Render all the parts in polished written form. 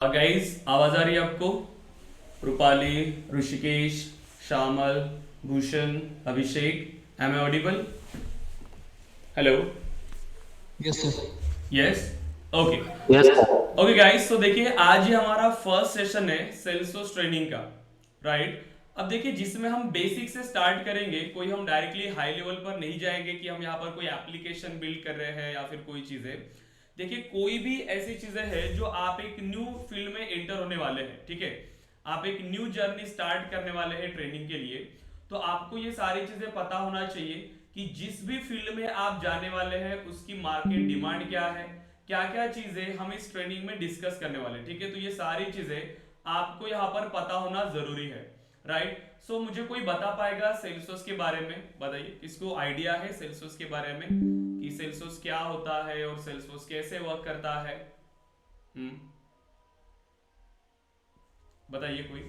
Guys, आवाज आ रही है आपको? Rupali, Rishikesh, Shyamal, Bhushan, Abhishek, am I audible? Hello. Yes sir. Yes. Okay. Yes sir. Okay guys, तो देखिए आज ही हमारा फर्स्ट सेशन है सेल्सफोर्स ट्रेनिंग का। राइट। अब देखिए जिसमें हम बेसिक से स्टार्ट करेंगे, कोई हम डायरेक्टली हाई लेवल पर नहीं जाएंगे कि हम यहाँ पर कोई एप्लीकेशन बिल्ड कर रहे हैं या फिर कोई चीजें। देखिए कोई भी ऐसी चीजें हैं जो आप एक न्यू फील्ड में एंटर होने वाले हैं, ठीक है। आप एक न्यू जर्नी स्टार्ट करने वाले हैं ट्रेनिंग के लिए। तो आपको ये सारी चीजें पता होना चाहिए कि जिस भी फील्ड में आप जाने वाले हैं उसकी मार्केट डिमांड क्या है, क्या क्या चीजें हम इस ट्रेनिंग में डिस्कस करने वाले, ठीक है। तो ये सारी चीजें आपको यहाँ पर पता होना जरूरी है। राइट। सो मुझे कोई बता पाएगा सेल्सोस के बारे में? बताइए, किसको आइडिया है सेल्सोस के बारे में कि सेल्सोस क्या होता है और सेल्सोस कैसे वर्क करता है? हम्म। बताइए कोई।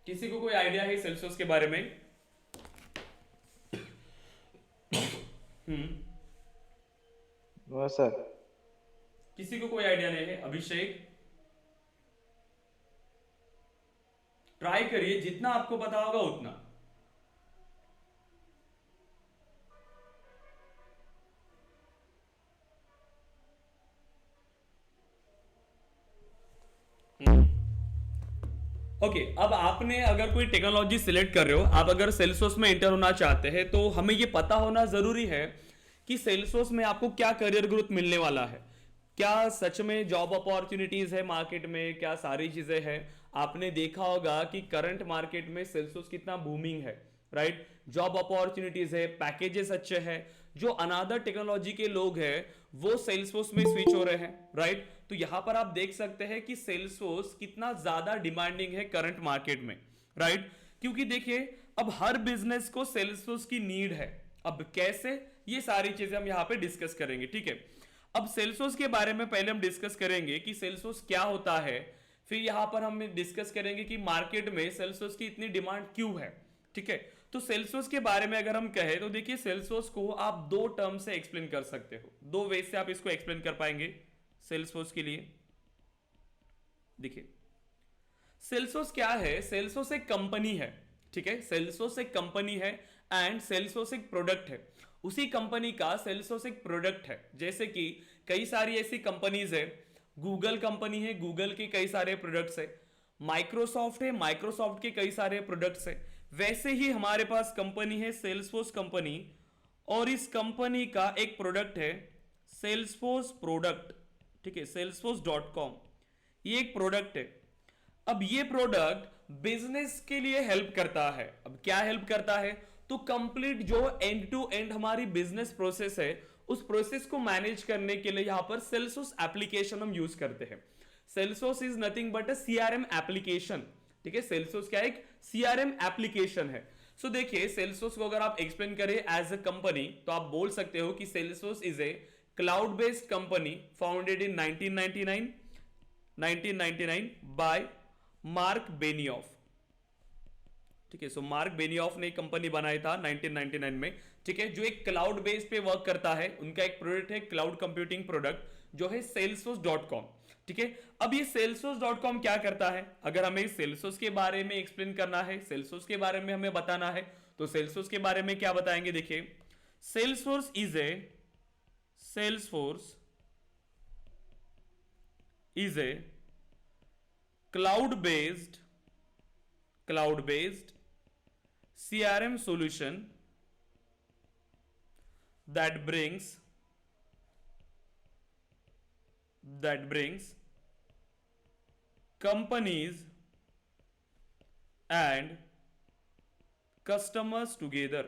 किसी को कोई आइडिया है सेल्सोस के बारे में? हम्म। No sir. किसी को कोई आइडिया नहीं है? अभिषेक, ट्राई करिए, जितना आपको पता होगा उतना। ओके। अब आपने अगर कोई टेक्नोलॉजी सिलेक्ट कर रहे हो, आप अगर सेल्सफोर्स में एंटर होना चाहते हैं, तो हमें ये पता होना जरूरी है कि सेल्सफोर्स में आपको क्या करियर ग्रोथ मिलने वाला है, क्या सच में जॉब अपॉर्चुनिटीज है मार्केट में, क्या सारी चीजें हैं। आपने देखा होगा कि करंट मार्केट में सेल्सफोर्स कितना बूमिंग है। राइट। जॉब अपॉर्चुनिटीज है, पैकेजेस अच्छे हैं। जो अनादर टेक्नोलॉजी के लोग हैं वो सेल्सफोर्स में स्विच हो रहे हैं। राइट। तो यहां पर आप देख सकते हैं कि सेल्सफोर्स कितना ज्यादा डिमांडिंग है करंट मार्केट में। राइट। क्योंकि देखिए अब हर बिजनेस को सेल्सफोर्स की नीड है। अब कैसे, ये सारी चीजें हम यहां पे डिस्कस करेंगे, ठीक है। अब सेल्सफोर्स के बारे में पहले हम डिस्कस करेंगे कि सेल्सफोर्स क्या होता है। फिर यहां पर हम डिस्कस करेंगे कि मार्केट में सेल्सफोर्स की इतनी डिमांड क्यों है, ठीक है। तो सेल्सफोर्स के बारे में अगर हम कहें तो देखिए सेल्सफोर्स को आप दो टर्म से एक्सप्लेन कर सकते हो, दो वे से आप इसको एक्सप्लेन कर पाएंगे सेल्सफोर्स के लिए। देखिए सेल्सफोर्स क्या है? सेल्सफोर्स एक कंपनी है, ठीक है। सेल्सफोर्स एक कंपनी है एंड सेल्सफोर्स एक प्रोडक्ट है। उसी कंपनी का सेल्सफोर्स एक प्रोडक्ट है। जैसे कि कई सारी ऐसी कंपनीज है, गूगल कंपनी है, गूगल के कई सारे प्रोडक्ट्स है। माइक्रोसॉफ्ट है, माइक्रोसॉफ्ट के कई सारे प्रोडक्ट्स है। वैसे ही हमारे पास कंपनी है सेल्सफोर्स कंपनी, और इस कंपनी का एक प्रोडक्ट है सेल्सफोर्स प्रोडक्ट, ठीक है। salesforce.com ये एक प्रोडक्ट है। अब ये प्रोडक्ट बिजनेस के लिए हेल्प करता है। अब क्या हेल्प करता है? तो कंप्लीट जो एंड टू एंड हमारी बिजनेस प्रोसेस है उस प्रोसेस को मैनेज करने के लिए यहां पर सेल्सफोर्स एप्लीकेशन हम यूज करते हैं। Salesforce is nothing but a CRM application, ठीक है। सेल्सफोर्स क्या एक सीआरएम एप्लीकेशन है। सो देखिए सेल्सफोर्स को अगर आप एक्सप्लेन करें एज अ कंपनी तो आप बोल सकते हो कि Salesforce is a cloud based company founded in 1999 by Mark Benioff, ठीक है। सो मार्क बेनियॉफ ने कंपनी बनाया था 1999 में, ठीक है, जो एक क्लाउड बेस पे वर्क करता है। उनका एक प्रोडक्ट है क्लाउड कंप्यूटिंग प्रोडक्ट जो है salesforce.com, ठीक है। अब ये salesforce.com क्या करता है? अगर हमें सेल्सफोर्स के बारे में एक्सप्लेन करना है, सेल्सफोर्स के बारे में हमें बताना है, तो सेल्सफोर्स के बारे में क्या बताएंगे? देखिए Salesforce is A cloud based CRM solution that brings companies and customers together।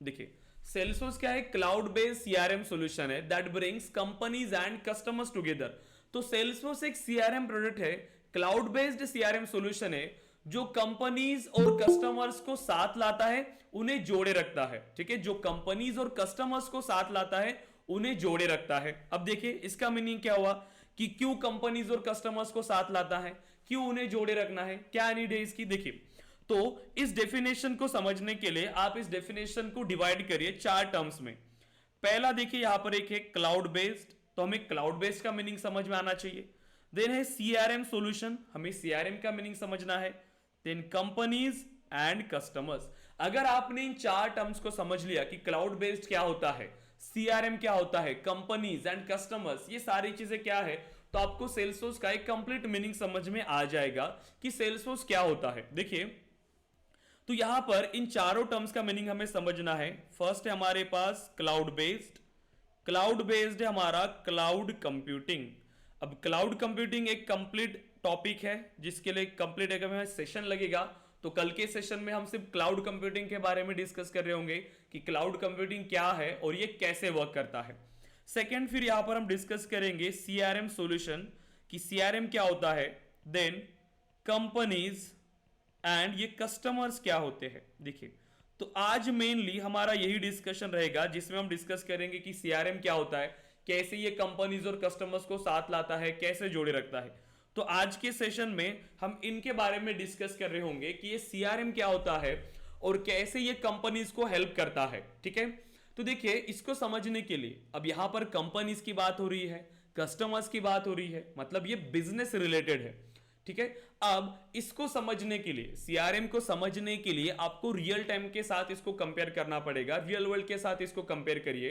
देखिए सेल्सफोर्स क्या है? क्लाउड बेस्ड सीआरएम सॉल्यूशन है that brings companies and customers together. तो सेल्सफोर्स एक सीआरएम प्रोडक्ट है, क्लाउड बेस्ड सीआरएम सॉल्यूशन है जो companies और कस्टमर्स को साथ लाता है, उन्हें जोड़े रखता है, ठीक है। जो कंपनीज और कस्टमर्स को साथ लाता है उन्हें जोड़े रखता है। अब देखिए इसका मीनिंग क्या हुआ कि क्यों कंपनीज और कस्टमर्स को साथ लाता है, क्यों उन्हें जोड़े रखना है, क्या नीड है इसकी? देखिए तो इस डेफिनेशन को समझने के लिए आप इस डेफिनेशन को डिवाइड करिए चार टर्म्स में। पहला देखिए यहां पर एक है क्लाउड बेस्ड, तो हमें क्लाउड बेस्ड का मीनिंग समझ में आना चाहिए। देन है सीआरएम सॉल्यूशन, हमें सीआरएम का मीनिंग समझना है। Then companies and customers. अगर आपने इन चार टर्म्स को समझ लिया कि क्लाउड बेस्ड क्या होता है, सीआरएम क्या होता है, कंपनीज एंड कस्टमर्स ये सारी चीजें क्या है, तो आपको सेल्सफोर्स का एक कंप्लीट मीनिंग समझ में आ जाएगा कि सेल्सफोर्स क्या होता है। देखिए तो यहां पर इन चारों टर्म्स का मीनिंग हमें समझना है। फर्स्ट है हमारे पास क्लाउड बेस्ड, क्लाउड बेस्ड है हमारा क्लाउड कंप्यूटिंग। अब क्लाउड कंप्यूटिंग एक कंप्लीट टॉपिक है जिसके लिए कंप्लीट एक हमें सेशन लगेगा, तो कल के सेशन में हम सिर्फ क्लाउड कंप्यूटिंग के बारे में डिस्कस कर रहे होंगे कि क्लाउड कंप्यूटिंग क्या है और ये कैसे वर्क करता है। सेकेंड फिर यहां पर हम डिस्कस करेंगे सीआरएम सॉल्यूशन कि सीआरएम क्या होता है, देन कंपनीज एंड ये कस्टमर्स क्या होते हैं। देखिए तो आज मेनली हमारा यही डिस्कशन रहेगा जिसमें हम डिस्कस करेंगे कि सीआरएम क्या होता है, कैसे ये कंपनीज और कस्टमर्स को साथ लाता है, कैसे जोड़े रखता है। तो आज के सेशन में हम इनके बारे में डिस्कस कर रहे होंगे कि ये सीआरएम क्या होता है और कैसे ये कंपनीज को हेल्प करता है। ठीक है, तो देखिए इसको समझने के लिए अब यहां पर कंपनीज की बात हो रही है, कस्टमर्स की बात हो रही है, मतलब ये बिजनेस रिलेटेड है। ठीक है, अब इसको समझने के लिए, सीआरएम को समझने के लिए आपको रियल टाइम के साथ इसको कंपेयर करना पड़ेगा, रियल वर्ल्ड के साथ इसको कंपेयर करिए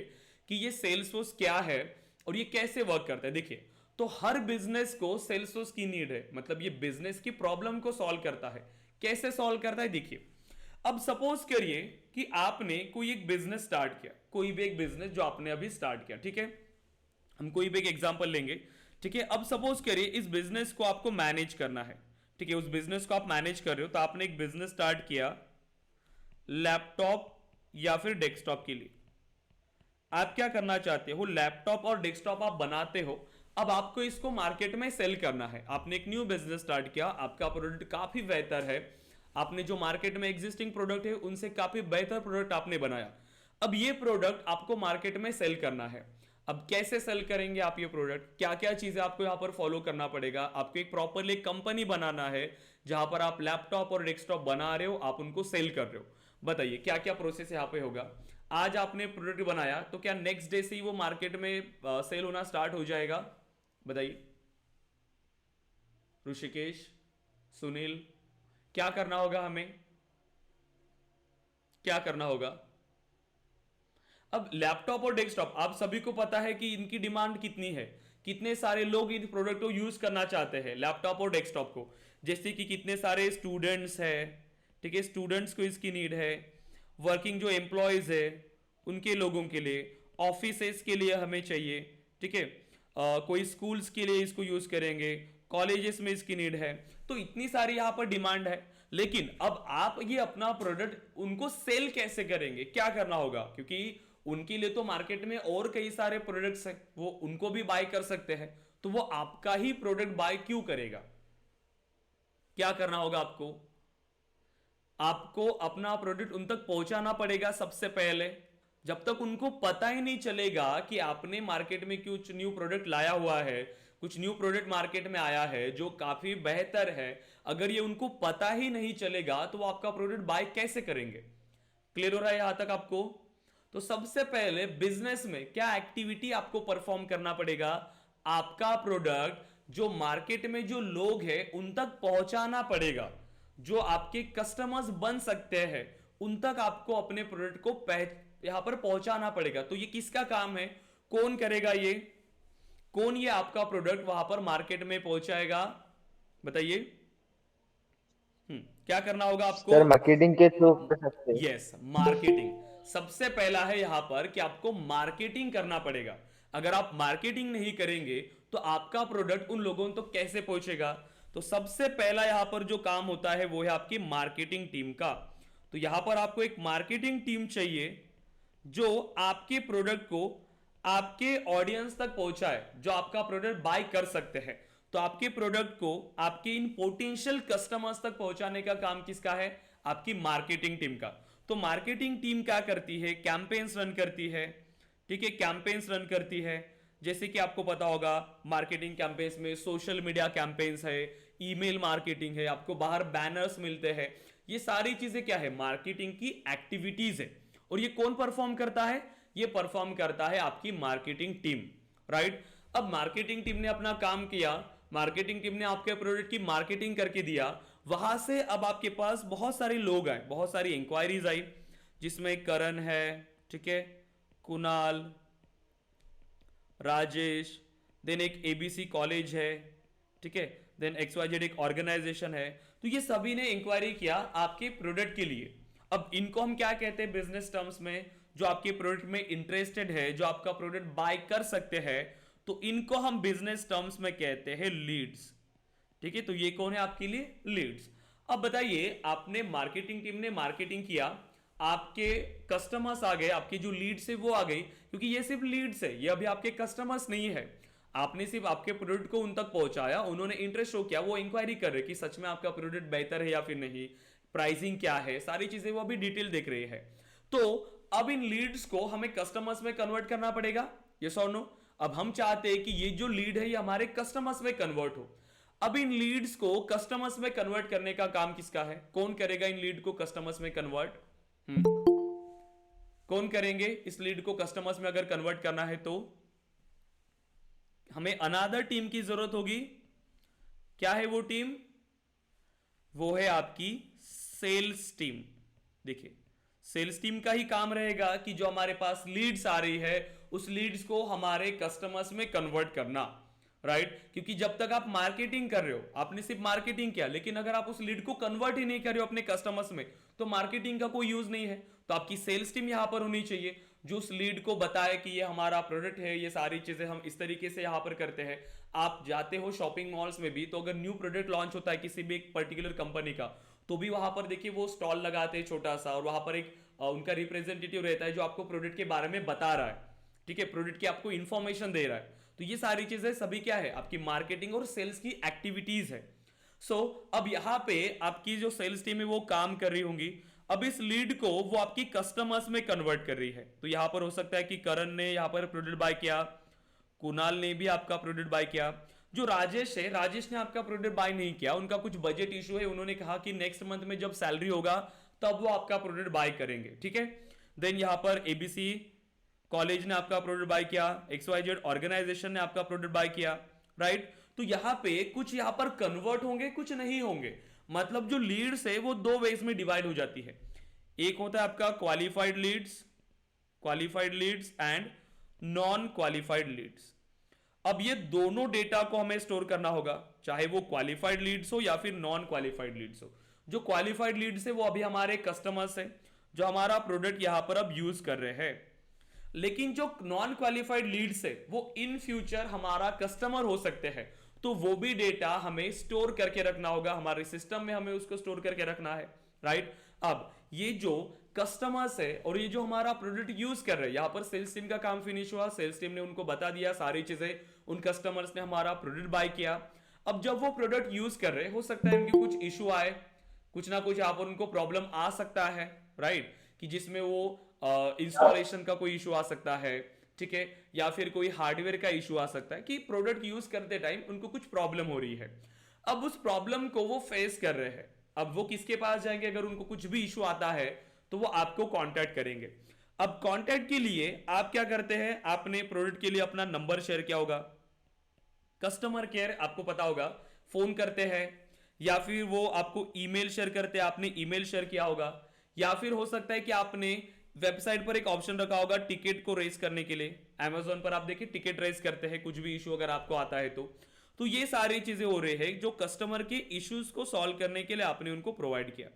कि ये सेल्सफोर्स क्या है और ये कैसे वर्क करता है। देखिए तो हर बिजनेस को सेल्सफोर्स की नीड है, मतलब ये बिजनेस की प्रॉब्लम को सॉल्व करता है। कैसे सॉल्व करता है, देखिए अब सपोज करिए कि आपने कोई एक बिजनेस स्टार्ट किया, कोई भी एक बिजनेस जो आपने अभी स्टार्ट किया। ठीक है, हम कोई भी एक एग्जांपल लेंगे। ठीक है, अब सपोज करिए इस बिजनेस को आपको मैनेज करना है। ठीक है, उस बिजनेस को आप मैनेज कर रहे हो, तो आपने एक बिजनेस स्टार्ट किया लैपटॉप या फिर डेस्कटॉप के लिए। आप क्या करना चाहते हो, लैपटॉप और डेस्कटॉप आप बनाते हो, अब आपको इसको मार्केट में सेल करना है। आपने एक न्यू बिजनेस स्टार्ट किया, आपका प्रोडक्ट काफी बेहतर है, आपने जो मार्केट में एग्जिस्टिंग प्रोडक्ट है उनसे काफी बेहतर प्रोडक्ट आपने बनाया। अब ये प्रोडक्ट आपको मार्केट में सेल करना है। अब कैसे सेल करेंगे आप ये प्रोडक्ट, क्या क्या चीजें आपको यहाँ पर फॉलो करना पड़ेगा। आपको एक प्रॉपरली कंपनी बनाना है जहां पर आप लैपटॉप और डेस्कटॉप बना रहे हो, आप उनको सेल कर रहे हो। बताइए क्या क्या प्रोसेस यहाँ पे होगा। आज आपने प्रोडक्ट बनाया तो क्या नेक्स्ट डे से ही वो मार्केट में सेल होना स्टार्ट हो जाएगा, बताइए ऋषिकेश, सुनील, क्या करना होगा हमें, क्या करना होगा। अब लैपटॉप और डेस्कटॉप आप सभी को पता है कि इनकी डिमांड कितनी है, कितने सारे लोग इन प्रोडक्ट को यूज करना चाहते हैं, लैपटॉप और डेस्कटॉप को। जैसे कि कितने सारे स्टूडेंट्स हैं, ठीक है, स्टूडेंट्स को इसकी नीड है, वर्किंग जो एम्प्लॉयज है उनके लोगों के लिए, ऑफिसेस के लिए हमें चाहिए। ठीक है, कोई स्कूल्स के लिए इसको यूज करेंगे, कॉलेजेस में इसकी नीड है। तो इतनी सारी यहाँ पर डिमांड है, लेकिन अब आप ये अपना प्रोडक्ट उनको सेल कैसे करेंगे, क्या करना होगा, क्योंकि उनके लिए तो मार्केट में और कई सारे प्रोडक्ट्स हैं, वो उनको भी बाय कर सकते हैं, तो वो आपका ही प्रोडक्ट बाय क्यों करेगा। क्या करना होगा आपको, आपको अपना प्रोडक्ट उन तक पहुंचाना पड़ेगा सबसे पहले। जब तक उनको पता ही नहीं चलेगा कि आपने मार्केट में कुछ न्यू प्रोडक्ट लाया हुआ है, कुछ न्यू प्रोडक्ट मार्केट में आया है जो काफी बेहतर है, अगर ये उनको पता ही नहीं चलेगा तो वो आपका प्रोडक्ट बाय कैसे करेंगे। क्लियर हो रहा है यहां तक आपको। तो सबसे पहले बिजनेस में क्या एक्टिविटी आपको परफॉर्म करना पड़ेगा, आपका प्रोडक्ट जो मार्केट में जो लोग हैं उन तक पहुंचाना पड़ेगा, जो आपके कस्टमर्स बन सकते हैं उन तक आपको अपने प्रोडक्ट को यहां पर पहुंचाना पड़ेगा। तो ये किसका काम है, कौन करेगा ये, कौन ये आपका प्रोडक्ट वहां पर मार्केट में पहुंचाएगा, बताइए। क्या करना होगा आपको, सर मार्केटिंग के थ्रू कर सकते हैं। यस मार्केटिंग सबसे पहला है यहां पर कि आपको मार्केटिंग करना पड़ेगा। अगर आप मार्केटिंग नहीं करेंगे तो आपका प्रोडक्ट उन लोगों तक कैसे पहुंचेगा। तो सबसे पहला यहां पर जो काम होता है वो है आपकी मार्केटिंग टीम का। तो यहां पर आपको एक मार्केटिंग टीम चाहिए जो आपके प्रोडक्ट को आपके ऑडियंस तक पहुंचाए, जो आपका प्रोडक्ट बाय कर सकते हैं। तो आपके प्रोडक्ट को आपके इन पोटेंशियल कस्टमर्स तक पहुंचाने का काम किसका है, आपकी मार्केटिंग टीम का। तो मार्केटिंग टीम क्या करती है, कैंपेन्स रन करती है। ठीक है, कैंपेन्स रन करती है, जैसे कि आपको पता होगा मार्केटिंग कैंपेन्स में सोशल मीडिया कैंपेन्स है, ईमेल मार्केटिंग है, आपको बाहर बैनर्स मिलते हैं। ये सारी चीजें क्या है, मार्केटिंग की एक्टिविटीज है। और ये कौन परफॉर्म करता है, ये परफॉर्म करता है आपकी मार्केटिंग टीम, राइट। अब मार्केटिंग टीम ने अपना काम किया, मार्केटिंग टीम ने आपके प्रोडक्ट की मार्केटिंग करके दिया, वहां से अब आपके पास बहुत सारे लोग आए, बहुत सारी इंक्वायरीज आई, जिसमें करण है, ठीक है, कुणाल, राजेश, देन एक एबीसी कॉलेज है, ठीक है, देन XYZ एक ऑर्गेनाइजेशन है। तो ये सभी ने इंक्वायरी किया आपके प्रोडक्ट के लिए। अब इनको हम क्या कहते हैं बिजनेस टर्म्स में, जो आपके प्रोडक्ट में इंटरेस्टेड है, जो आपका प्रोडक्ट बाय कर सकते हैं, तो इनको हम बिजनेस टर्म्स में कहते हैं लीड्स, ठीक है। तो ये कौन है आपके लिए? लीड्स। अब बताइए, आपने मार्केटिंग टीम ने मार्केटिंग किया, आपके कस्टमर्स आ गए, आपकी जो लीड्स है वो आ गई, क्योंकि ये सिर्फ लीड्स है, ये अभी आपके कस्टमर्स नहीं है। आपने सिर्फ आपके प्रोडक्ट को उन तक पहुंचाया, उन्होंने इंटरेस्ट शो किया, वो इंक्वायरी कर रहे कि सच में आपका प्रोडक्ट बेहतर है या फिर नहीं, प्राइसिंग क्या है, सारी चीजें वो अभी डिटेल देख रहे हैं। तो अब इन लीड्स को हमें कस्टमर्स में कन्वर्ट करना पड़ेगा, यस और नो। अब हम चाहते हैं कि ये जो लीड है ये हमारे कस्टमर्स में कन्वर्ट हो। अब इन लीड्स को कस्टमर्स में कन्वर्ट करने का काम किसका है? कौन करेगा इन लीड को कस्टमर्स में कन्वर्ट? कौन करेंगे इस लीड को कस्टमर्स में? अगर कन्वर्ट करना है तो हमें अनदर टीम की जरूरत होगी। क्या है वो टीम? वो है आपकी सेल्स टीम। देखिए, सेल्स टीम का ही काम रहेगा कि जो हमारे पास लीड्स आ रही है उस लीड्स को हमारे कस्टमर्स में कन्वर्ट करना, राइट। क्योंकि जब तक आप मार्केटिंग कर रहे हो, आपने सिर्फ मार्केटिंग किया, लेकिन अगर आप उस लीड को कन्वर्ट ही नहीं कर रहे हो अपने कस्टमर्स में, तो मार्केटिंग का कोई यूज नहीं है। तो आपकी सेल्स टीम यहां पर होनी चाहिए, जो उस लीड को बताए कि ये हमारा प्रोडक्ट है, ये सारी चीजें हम इस तरीके से यहां पर करते हैं। आप जाते हो शॉपिंग मॉल्स में भी, तो अगर न्यू प्रोडक्ट लॉन्च होता है किसी भी एक पर्टिकुलर कंपनी का, तो भी वहां पर देखिए वो स्टॉल लगाते हैं छोटा सा, और वहां पर एक उनका रिप्रेजेंटेटिव रहता है जो आपको प्रोडक्ट के बारे में बता रहा है, ठीक है, प्रोडक्ट की आपको इंफॉर्मेशन दे रहा है। तो ये सारी चीजें सभी क्या है? आपकी मार्केटिंग और सेल्स की एक्टिविटीज है। सो अब यहां पे आपकी जो सेल्स टीम है वो काम कर रही होंगी। अब इस लीड को वो आपकी कस्टमर्स में कन्वर्ट कर रही है। तो यहां पर हो सकता है कि करण ने यहां पर प्रोडक्ट बाय किया, कुणाल ने भी आपका प्रोडक्ट बाय किया। जो राजेश है, राजेश ने आपका प्रोडक्ट बाय नहीं किया, उनका कुछ बजट इशू है, उन्होंने कहा कि नेक्स्ट मंथ में जब सैलरी होगा तब वो आपका प्रोडक्ट बाय करेंगे, ठीक है। देन यहां पर एबीसी कॉलेज ने आपका प्रोडक्ट बाय किया, XYZ ऑर्गेनाइजेशन ने आपका प्रोडक्ट बाय किया, राइट। तो यहां पे कुछ यहां पर कन्वर्ट होंगे, कुछ नहीं होंगे। मतलब जो लीड्स है वो दो वेज में डिवाइड हो जाती है। एक होता है आपका qualified leads and non qualified leads. अब ये दोनों डेटा को हमें स्टोर करना होगा, चाहे वो क्वालिफाइड लीड्स हो या फिर नॉन क्वालिफाइड लीड्स हो। जो क्वालिफाइड लीड्स है वो अभी हमारे कस्टमर्स है, जो हमारा प्रोडक्ट यहां पर अब यूज कर रहे हैं। लेकिन जो नॉन क्वालिफाइड लीड्स है वो इन फ्यूचर हमारा कस्टमर हो सकते हैं, तो वो भी डेटा हमें स्टोर करके रखना होगा, हमारे सिस्टम में हमें उसको स्टोर करके रखना है, राइट। अब ये जो कस्टमर्स है और ये जो हमारा प्रोडक्ट यूज कर रहे हैं, यहां पर सेल्स टीम का काम फिनिश हुआ, सेल्स टीम ने उनको बता दिया सारी चीजें, उन कस्टमर्स ने हमारा प्रोडक्ट बाय किया। अब जब वो प्रोडक्ट यूज कर रहे हैं, हो सकता है उनके कुछ इशू आए, कुछ ना कुछ यहां पर उनको प्रॉब्लम आ सकता है, राइट, कि जिसमें वो इंस्टॉलेशन का कोई इशू आ सकता है, ठीक है, या फिर कोई हार्डवेयर का इशू आ सकता है कि प्रोडक्ट यूज करते टाइम उनको कुछ प्रॉब्लम हो रही है। अब उस प्रॉब्लम को वो फेस कर रहे हैं, अब वो किसके पास जाएंगे? अगर उनको कुछ भी इशू आता है तो वो आपको कांटेक्ट करेंगे। अब कांटेक्ट के लिए आप क्या करते हैं? आपने प्रोडक्ट के लिए अपना नंबर शेयर किया होगा, कस्टमर केयर आपको पता होगा, फोन करते हैं, या फिर वो आपको ईमेल शेयर करते हैं, आपने ईमेल शेयर किया होगा, या फिर हो सकता है कि आपने वेबसाइट पर एक ऑप्शन रखा होगा टिकट को रेज करने के लिए। Amazon पर आप देखिए टिकट रेज करते हैं कुछ भी इशू अगर आपको आता है तो ये सारी चीजें हो रही है जो कस्टमर के इश्यूज को सॉल्व करने के लिए आपने उनको प्रोवाइड किया।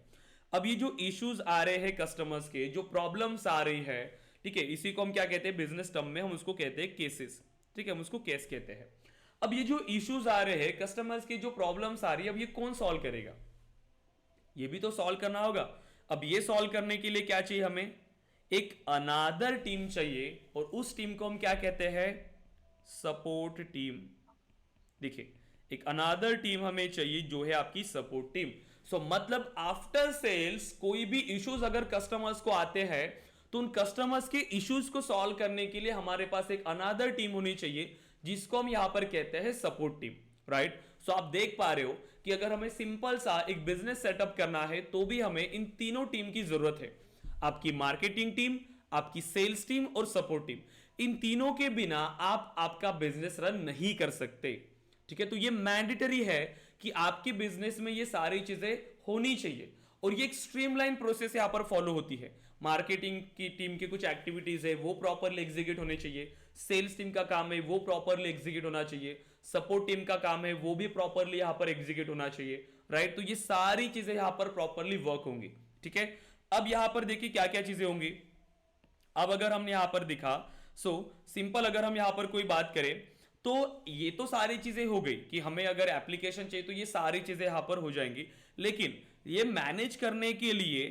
अब ये जो इश्यूज आ रहे हैं कस्टमर्स के, जो प्रॉब्लम्स आ रही है, ठीक है, इसी को हम क्या कहते हैं? बिजनेस टर्म में हम उसको कहते हैं केसेस, ठीक है, हम उसको केस कहते हैं। अब ये जो इश्यूज आ रहे हैं कस्टमर्स की, जो प्रॉब्लम्स आ रही है, अब ये कौन सॉल्व करेगा? ये भी तो सॉल्व करना होगा। अब ये सॉल्व करने के लिए क्या चाहिए? हमें एक अनादर टीम चाहिए, और उस टीम को हम क्या कहते हैं? Support team. देखिए, एक अनादर टीम हमें चाहिए जो है आपकी सपोर्ट टीम। सो मतलब आफ्टर सेल्स कोई भी इश्यूज अगर कस्टमर्स को आते हैं तो उन कस्टमर्स के इश्यूज को सॉल्व करने के लिए हमारे पास एक अनादर टीम होनी चाहिए, जिसको हम यहां पर कहते हैं सपोर्ट टीम, राइट। सो आप देख पा रहे हो कि अगर हमें सिंपल सा एक बिजनेस सेटअप करना है तो भी हमें इन तीनों टीम की जरूरत है। आपकी मार्केटिंग टीम, आपकी सेल्स टीम और सपोर्ट टीम, इन तीनों के बिना आप आपका बिजनेस रन नहीं कर सकते। ठीक है, तो ये मैंडेटरी है कि आपके बिजनेस में ये सारी चीजें होनी चाहिए, और ये एक स्ट्रीमलाइन प्रोसेस यहां पर फॉलो होती है। मार्केटिंग की टीम की कुछ एक्टिविटीज है वो प्रॉपरली एग्जीक्यूट होने चाहिए, सेल्स टीम का काम है वो प्रॉपरली एग्जीक्यूट होना चाहिए, सपोर्ट टीम का काम है वो भी प्रॉपरली यहां पर एग्जीक्यूट होना चाहिए, राइट। तो ये सारी चीजें यहां पर प्रॉपरली वर्क होंगी। ठीक है, अब यहां पर देखिए क्या क्या चीजें होंगी। अब अगर हम यहां पर दिखा, सिंपल अगर हम यहां पर कोई बात करें तो ये तो सारी चीजें हो गई कि हमें अगर एप्लीकेशन चाहिए तो ये सारी चीजें यहां पर हो जाएंगी, लेकिन ये मैनेज करने के लिए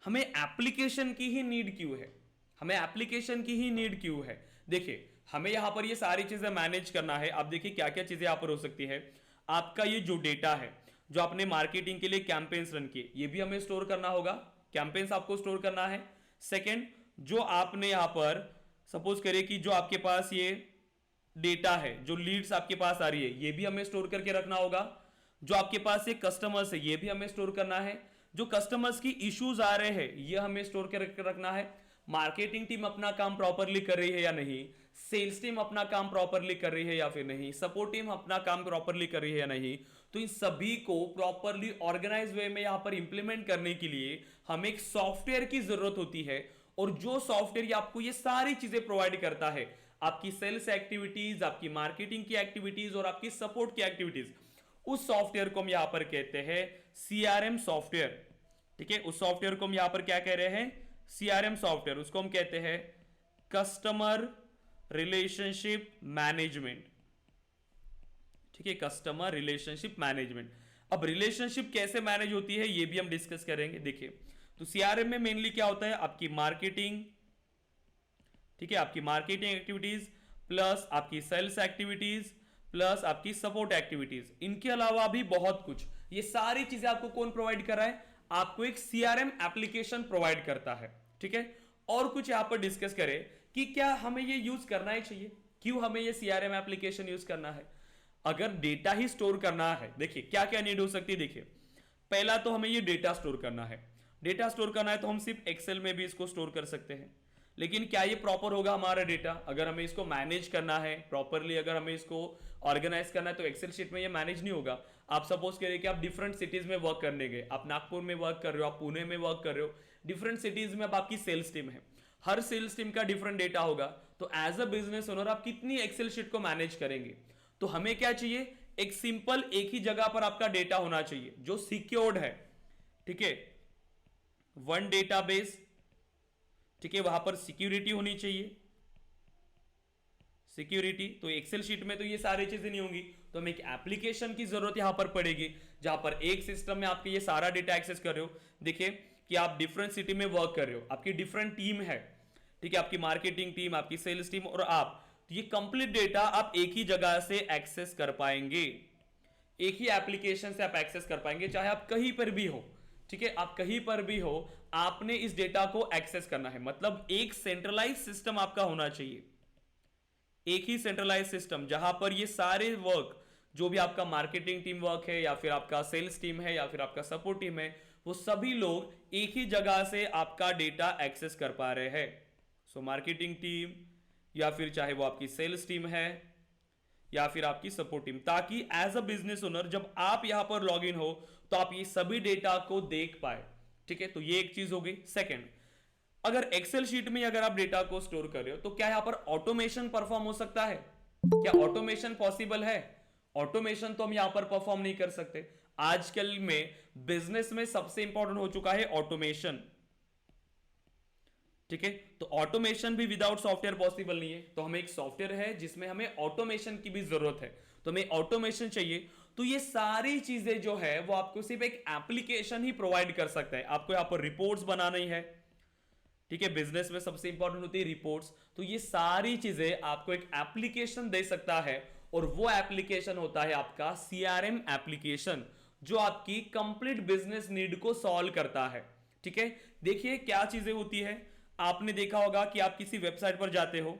हमें एप्लीकेशन की ही नीड क्यों है, हमें एप्लीकेशन की ही नीड क्यों है। देखिए हमें यहां पर ये सारी चीजें मैनेज करना है। आप देखिए क्या क्या चीजें यहां पर हो सकती है। आपका ये जो डेटा है, जो आपने मार्केटिंग के लिए कैंपेन्स रन किए, ये भी हमें स्टोर करना होगा, कैंपेन्स आपको स्टोर करना है। सेकेंड, जो आपने यहां पर सपोज करिए कि जो आपके पास ये डेटा है, जो लीड्स आपके पास आ रही है, ये भी हमें स्टोर करके रखना होगा। जो आपके पास ये कस्टमर्स है, ये भी हमें स्टोर करना है। जो कस्टमर्स की इश्यूज आ रहे हैं, ये हमें स्टोर करके रखना है। मार्केटिंग टीम अपना काम प्रॉपरली कर रही है या नहीं, सेल्स टीम अपना काम प्रॉपरली कर रही है या फिर नहीं, सपोर्ट टीम अपना काम प्रॉपरली कर रही है या नहीं। तो इन सभी को प्रॉपरली ऑर्गेनाइज वे में यहां पर इंप्लीमेंट करने के लिए हमें एक सॉफ्टवेयर की जरूरत होती है, और जो सॉफ्टवेयर आपको ये सारी चीजें प्रोवाइड करता है, आपकी सेल्स एक्टिविटीज, आपकी मार्केटिंग की एक्टिविटीज और आपकी सपोर्ट की एक्टिविटीज, उस सॉफ्टवेयर को हम यहां पर कहते हैं सीआरएम सॉफ्टवेयर। ठीक है, उस सॉफ्टवेयर को हम यहां पर क्या कह रहे हैं, सीआरएम सॉफ्टवेयर। उसको हम कहते हैं कस्टमर रिलेशनशिप मैनेजमेंट। ठीक है, कस्टमर रिलेशनशिप मैनेजमेंट। अब रिलेशनशिप कैसे मैनेज होती है ये भी हम डिस्कस करेंगे। देखिए, तो सीआरएम में मेनली क्या होता है, आपकी मार्केटिंग, ठीक है, आपकी मार्केटिंग एक्टिविटीज प्लस आपकी सेल्स एक्टिविटीज प्लस आपकी सपोर्ट एक्टिविटीज, इनके अलावा भी बहुत कुछ, ये सारी चीजें आपको कौन प्रोवाइड कर रहा है, आपको एक सीआरएम एप्लीकेशन प्रोवाइड करता है। ठीक है, और कुछ यहां पर डिस्कस करें कि क्या हमें ये यूज करना ही चाहिए, क्यों हमें ये सीआरएम एप्लीकेशन यूज करना है। अगर डेटा ही स्टोर करना है, देखिए क्या क्या नीड हो सकती है। देखिए पहला तो हमें ये डेटा स्टोर करना है। डेटा स्टोर करना है तो हम सिर्फ एक्सेल में भी इसको स्टोर कर सकते हैं, लेकिन क्या ये प्रॉपर होगा हमारा डेटा। अगर हमें इसको मैनेज करना है प्रॉपरली, अगर हमें इसको ऑर्गेनाइज करना है, तो एक्सेल शीट में ये मैनेज नहीं होगा। आप सपोज करिए कि आप डिफरेंट सिटीज में वर्क करने गए, आप नागपुर में वर्क कर रहे हो, आप पुणे में वर्क कर रहे हो, डिफरेंट सिटीज में अब आपकी सेल्स टीम है, हर सेल्स टीम का डिफरेंट डेटा होगा। तो एज अ बिजनेस ओनर आप कितनी एक्सेल शीट को मैनेज करेंगे। तो हमें क्या चाहिए, एक सिंपल एक ही जगह पर आपका डेटा होना चाहिए जो सिक्योर्ड है। ठीक है, वन डेटाबेस, ठीक है, वहां पर सिक्योरिटी होनी चाहिए, सिक्योरिटी। तो एक्सेल शीट में तो ये सारी चीजें नहीं होंगी, तो हमें एक एप्लीकेशन की जरूरत यहां पर पड़ेगी, जहां पर एक सिस्टम में आपके ये सारा डेटा एक्सेस कर रहे हो। देखिए कि आप डिफरेंट सिटी में वर्क कर रहे हो, आपकी डिफरेंट टीम है, ठीक है, आपकी मार्केटिंग टीम, आपकी सेल्स टीम और आप, तो ये कंप्लीट डेटा आप एक ही जगह से एक्सेस कर पाएंगे, एक ही एप्लीकेशन से आप एक्सेस कर पाएंगे, चाहे आप कहीं पर भी हो। ठीक है, आप कहीं पर भी हो, आपने इस डेटा को एक्सेस करना है। मतलब एक सेंट्रलाइज सिस्टम आपका होना चाहिए, एक ही सेंट्रलाइज सिस्टम जहां पर ये सारे वर्क, जो भी आपका मार्केटिंग टीम वर्क है या फिर आपका सेल्स टीम है या फिर आपका सपोर्ट टीम है, वो सभी लोग एक ही जगह से आपका डेटा एक्सेस कर पा रहे हैं। सो मार्केटिंग टीम या फिर चाहे वो आपकी सेल्स टीम है या फिर आपकी सपोर्ट टीम, ताकि एज अ बिजनेस ओनर जब आप यहां पर लॉग इन हो तो आप ये सभी डेटा को देख पाए। ठीक है, तो ये एक चीज हो गई। सेकेंड, अगर एक्सेल शीट में अगर आप डेटा को स्टोर कर रहे हो तो क्या यहां पर ऑटोमेशन परफॉर्म हो सकता है, क्या ऑटोमेशन पॉसिबल है। ऑटोमेशन तो हम यहां पर परफॉर्म नहीं कर सकते। आजकल में बिजनेस में सबसे इंपॉर्टेंट हो चुका है ऑटोमेशन। ठीक है, तो ऑटोमेशन भी विदाउट सॉफ्टवेयर पॉसिबल नहीं है, तो हमें एक सॉफ्टवेयर है जिसमें हमें ऑटोमेशन की भी जरूरत है, तो हमें ऑटोमेशन चाहिए। तो ये सारी चीजें जो है वो आपको सिर्फ एक एप्लीकेशन ही प्रोवाइड कर सकता है। आपको यहां पर रिपोर्ट्स बनाना ही है, ठीक है, बिजनेस में सबसे इंपॉर्टेंट होती है रिपोर्ट्स, तो ये सारी चीजें आपको एक एप्लीकेशन दे सकता है, और वो एप्लीकेशन होता है आपका सीआरएम एप्लीकेशन, जो आपकी कंप्लीट बिजनेस नीड को सॉल्व करता है। ठीक है, देखिए क्या चीजें होती है। आपने देखा होगा कि आप किसी वेबसाइट पर जाते हो,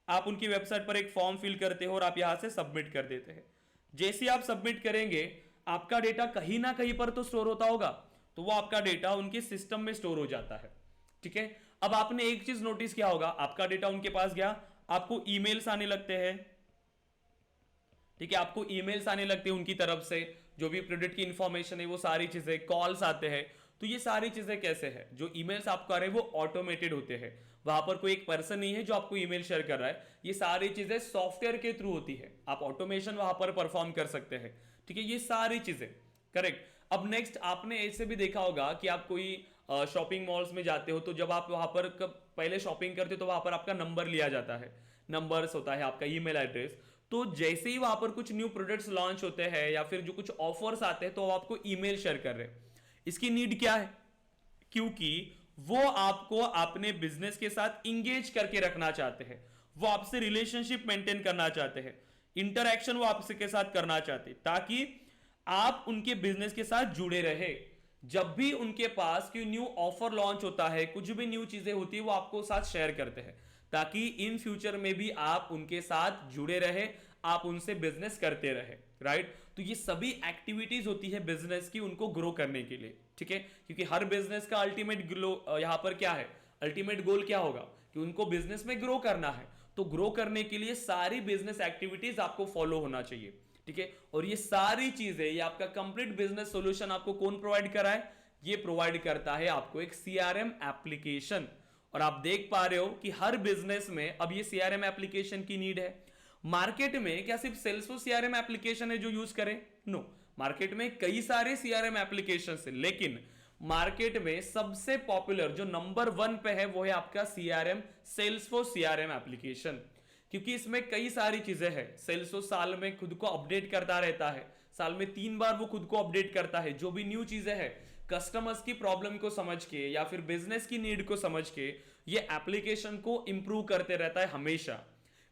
आप उनकी वेबसाइट पर एक फॉर्म फिल करते हो और आप यहां से सबमिट कर देते हैं। जैसे आप सबमिट करेंगे, आपका डेटा कहीं ना कहीं पर तो स्टोर होता होगा, तो वो आपका डेटा उनके सिस्टम में स्टोर हो जाता है। ठीक है, अब आपने एक चीज नोटिस किया होगा, आपका डेटा उनके पास गया, आपको ईमेल्स आने लगते हैं, ठीक है, आपको ईमेल्स आने लगते हैं उनकी तरफ से, जो भी प्रोडक्ट की इंफॉर्मेशन है वो सारी चीजें, कॉल्स आते हैं। तो ये सारी चीजें कैसे है, जो ईमेल्स आपको आ रहे हैं वो ऑटोमेटेड होते हैं, वहां पर कोई एक पर्सन नहीं है जो आपको ईमेल शेयर कर रहा है, ये सारी चीजें सॉफ्टवेयर के थ्रू होती है, आप ऑटोमेशन वहां पर परफॉर्म कर सकते हैं, ठीक है, ये सारी चीजें, करेक्ट। अब नेक्स्ट आपने ऐसे भी देखा होगा कि आप कोई शॉपिंग मॉल्स में जाते हो, तो जब आप वहां पर पहले शॉपिंग करते हो तो वहां पर आपका नंबर लिया जाता है, नंबर्स होता है, आपका ईमेल एड्रेस। तो जैसे ही वहां पर कुछ न्यू प्रोडक्ट्स लॉन्च होते हैं या फिर जो कुछ ऑफर्स आते हैं तो वो आपको ईमेल शेयर कर रहे हैं। इसकी नीड क्या है, क्योंकि वो आपको अपने बिजनेस के साथ इंगेज करके रखना चाहते हैं, वो आपसे रिलेशनशिप मेंटेन करना चाहते हैं, इंटरैक्शन वो आपसे के साथ करना चाहते हैं, ताकि आप उनके बिजनेस के साथ जुड़े रहे। जब भी उनके पास कोई न्यू ऑफर लॉन्च होता है, कुछ भी न्यू चीजें होती है, वो आपको साथ शेयर करते हैं, ताकि इन फ्यूचर में भी आप उनके साथ जुड़े रहे, आप उनसे बिजनेस करते रहे, राइट। तो ये सभी एक्टिविटीज होती है बिजनेस की, उनको ग्रो करने के लिए, ठीक है, क्योंकि हर बिजनेस का अल्टीमेट ग्लो यहां पर क्या है, अल्टीमेट गोल क्या होगा कि उनको बिजनेस में ग्रो करना है। तो ग्रो करने के लिए सारी बिजनेस एक्टिविटीज आपको फॉलो होना चाहिए, ठीक है। और ये सारी चीजें, ये आपका कंप्लीट बिजनेस सॉल्यूशन आपको कौन प्रोवाइड करा है, ये प्रोवाइड करता है आपको एक सीआरएम एप्लीकेशन। और आप देख पा रहे हो कि हर बिजनेस में अब ये सीआरएम एप्लीकेशन की नीड है। मार्केट में क्या सिर्फ सेल्सफोर्स सीआरएम एप्लीकेशन है जो यूज करें, नो, मार्केट में कई सारे सीआरएम एप्लीकेशन है, लेकिन मार्केट में सबसे पॉपुलर जो नंबर 1 पे है वो है आपका सीआरएम, सेल्सफोर्स सीआरएम एप्लीकेशन, क्योंकि इसमें कई सारी चीजें हैं। सेल्सफोर्स साल में खुद को अपडेट करता रहता है, साल में 3 बार वो खुद को अपडेट करता है, जो भी न्यू चीजें हैं, कस्टमर्स की प्रॉब्लम को समझ के या फिर बिजनेस की नीड को समझ के ये एप्लीकेशन को इंप्रूव करते रहता है हमेशा।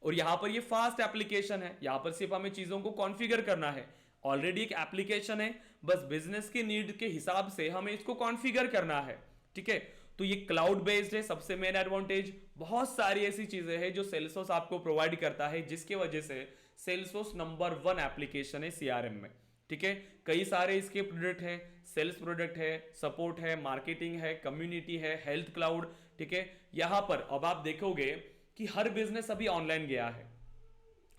और यहां पर ये फास्ट एप्लीकेशन है, यहां पर सिर्फ हमें चीजों को कॉन्फ़िगर करना है, ऑलरेडी एक एप्लीकेशन है, बस बिजनेस की नीड के हिसाब से हमें इसको कॉन्फ़िगर करना है, ठीक है। तो ये क्लाउड बेस्ड है, सबसे मेन एडवांटेज। बहुत सारी ऐसी चीजें हैं जो सेल्सफोर्स आपको प्रोवाइड करता है, जिसके वजह से सेल्सफोर्स नंबर 1 एप्लीकेशन है सीआरएम में, ठीक है। कई सारे इसके प्रोडक्ट हैं, सेल्स प्रोडक्ट है, सपोर्ट है, मार्केटिंग है, कम्युनिटी है, हेल्थ क्लाउड, ठीक है। यहां पर अब आप देखोगे कि हर बिजनेस अभी ऑनलाइन गया है,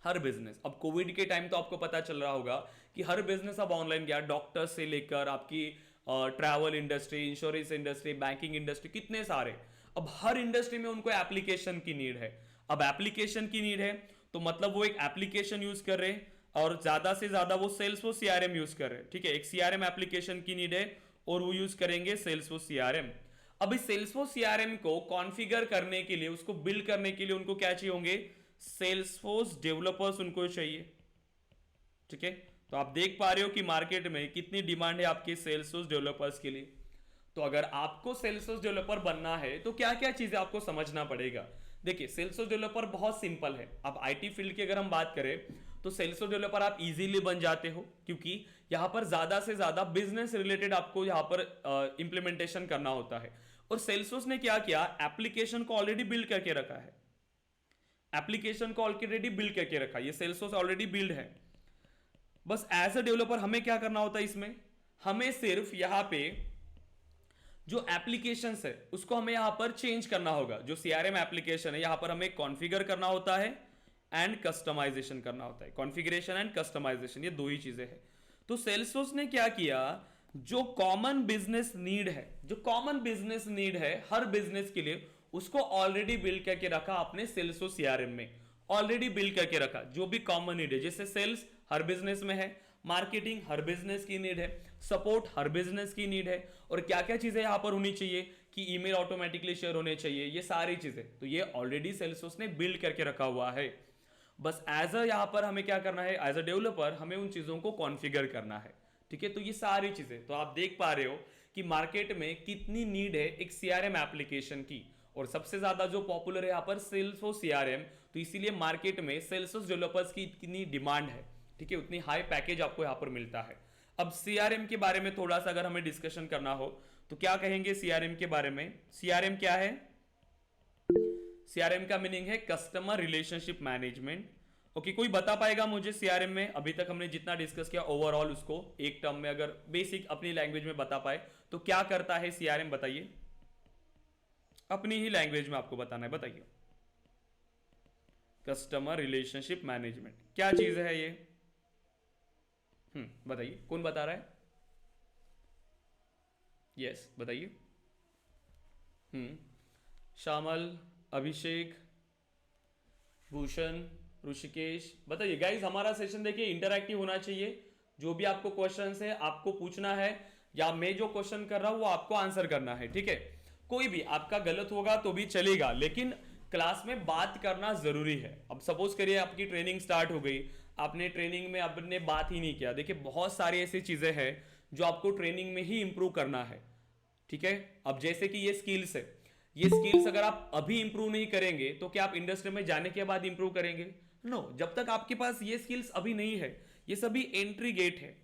हर बिजनेस। अब कोविड के टाइम तो आपको पता चल रहा होगा कि हर बिजनेस अब ऑनलाइन गया, डॉक्टर्स से लेकर आपकी travel industry, insurance industry, banking industry, कितने सारे, अब हर इंडस्ट्री में उनको एप्लीकेशन की नीड है। अब एप्लीकेशन की नीड है तो मतलब वो एक एप्लीकेशन यूज कर रहे हैं, और ज्यादा से ज्यादा वो सेल्सफोर्स सीआरएम यूज कर रहे हैं, ठीक है। एक सीआरएम एप्लीकेशन की नीड है और वो यूज करेंगे सेल्सफोर्स सीआरएम। अब इस सेल्सफोर्स सीआरएम को कॉन्फ़िगर करने के लिए, उसको बिल्ड करने के लिए उनको क्या चाहिए होंगे, सेल्सफोर्स डेवलपर्स उनको चाहिए, ठीक है। तो आप देख पा रहे हो कि मार्केट में कितनी डिमांड है आपके सेल्सफोर्स डेवलपर्स के लिए। तो अगर आपको सेल्सफोर्स डेवलपर बनना है तो क्या क्या चीजें आपको समझना पड़ेगा। देखिए, सेल्सफोर्स डेवलपर बहुत सिंपल है। अब आईटी फील्ड की अगर हम बात करें तो सेल्सफोर्स डेवलपर आप इजीली बन जाते हो, क्योंकि यहां पर ज्यादा से ज्यादा बिजनेस रिलेटेड आपको यहां पर इंप्लीमेंटेशन करना होता है। और सेल्सफोर्स ने क्या किया, एप्लीकेशन को ऑलरेडी बिल्ड करके रखा है, एप्लीकेशन को ऑलरेडी बिल्ड करके रखा है, ये सेल्सफोर्स ऑलरेडी बिल्ड है। बस एज अ डेवलपर हमें क्या करना होता है, इसमें हमें सिर्फ यहां पे जो एप्लीकेशंस है उसको हमें यहां पर चेंज करना होगा। जो सीआरएम एप्लीकेशन है यहां पर हमें कॉन्फ़िगर करना होता है एंड कस्टमाइजेशन करना होता है। कॉन्फ़िगरेशन एंड कस्टमाइजेशन, ये दो ही चीजें हैं। तो सेल्सफोर्स ने क्या किया, जो कॉमन बिजनेस नीड है, जो कॉमन बिजनेस नीड है हर बिजनेस के लिए, उसको ऑलरेडी बिल्ड करके रखा अपने सेल्सफोर्स सीआरएम में, ऑलरेडी बिल्ड करके रखा। जो भी कॉमन नीड है, जैसे सेल्स हर बिजनेस में है, मार्केटिंग हर बिजनेस की नीड है, सपोर्ट हर बिजनेस की नीड है, और क्या क्या चीजें यहां पर होनी चाहिए कि ईमेल ऑटोमेटिकली शेयर होने चाहिए, ये सारी चीजें तो ये ऑलरेडी सेल्सफोर्स ने बिल्ड करके रखा हुआ है। बस एज अ यहां पर हमें क्या करना है, एज अ डेवलपर हमें उन चीजों को कॉन्फ़िगर करना है, ठीक है। तो ये सारी चीजें तो आप देख पा रहे हो कि मार्केट में कितनी नीड है एक सीआरएम एप्लीकेशन की, और सबसे ज्यादा जो पॉपुलर है यहां पर सेल्सफोर्स सीआरएम। तो इसीलिए मार्केट में सेल्सफोर्स डेवलपर्स की इतनी डिमांड है, ठीक है, उतनी हाई पैकेज आपको यहां पर मिलता है। अब सीआरएम के बारे में थोड़ा सा अगर हमें डिस्कशन करना हो तो क्या कहेंगे सीआरएम के बारे में। सीआरएम क्या है, सीआरएम का मीनिंग है कस्टमर रिलेशनशिप मैनेजमेंट। ओके, कोई बता पाएगा मुझे सीआरएम में अभी तक हमने जितना डिस्कस किया ओवरऑल उसको एक टर्म में अगर बेसिक अपनी लैंग्वेज में बता पाए तो क्या करता है सीआरएम, बताइए। अपनी ही लैंग्वेज में आपको बताना है, बताइए। कस्टमर रिलेशनशिप मैनेजमेंट क्या चीज है ये? बताइए, कौन बता रहा है? यस, बताइए। श्यामल, अभिषेक, भूषण, ऋषिकेश, बताइए गाइस। हमारा सेशन देखिए इंटरैक्टिव होना चाहिए। जो भी आपको क्वेश्चंस है आपको पूछना है, या मैं जो क्वेश्चन कर रहा हूं वो आपको आंसर करना है, ठीक है। कोई भी आपका गलत होगा तो भी चलेगा, लेकिन क्लास में बात करना जरूरी है। अब सपोज करिए आपकी ट्रेनिंग स्टार्ट हो गई, आपने ट्रेनिंग में आपने बात ही नहीं किया। देखिए बहुत सारी ऐसी चीजें हैं जो आपको ट्रेनिंग में ही इंप्रूव करना है, ठीक है। अब जैसे कि ये स्किल्स है, ये स्किल्स अगर आप अभी इंप्रूव नहीं करेंगे तो क्या आप इंडस्ट्री में जाने के बाद इंप्रूव करेंगे? नो, जब तक आपके पास ये स्किल्स अभी नहीं है। ये सभी एंट्री गेट है।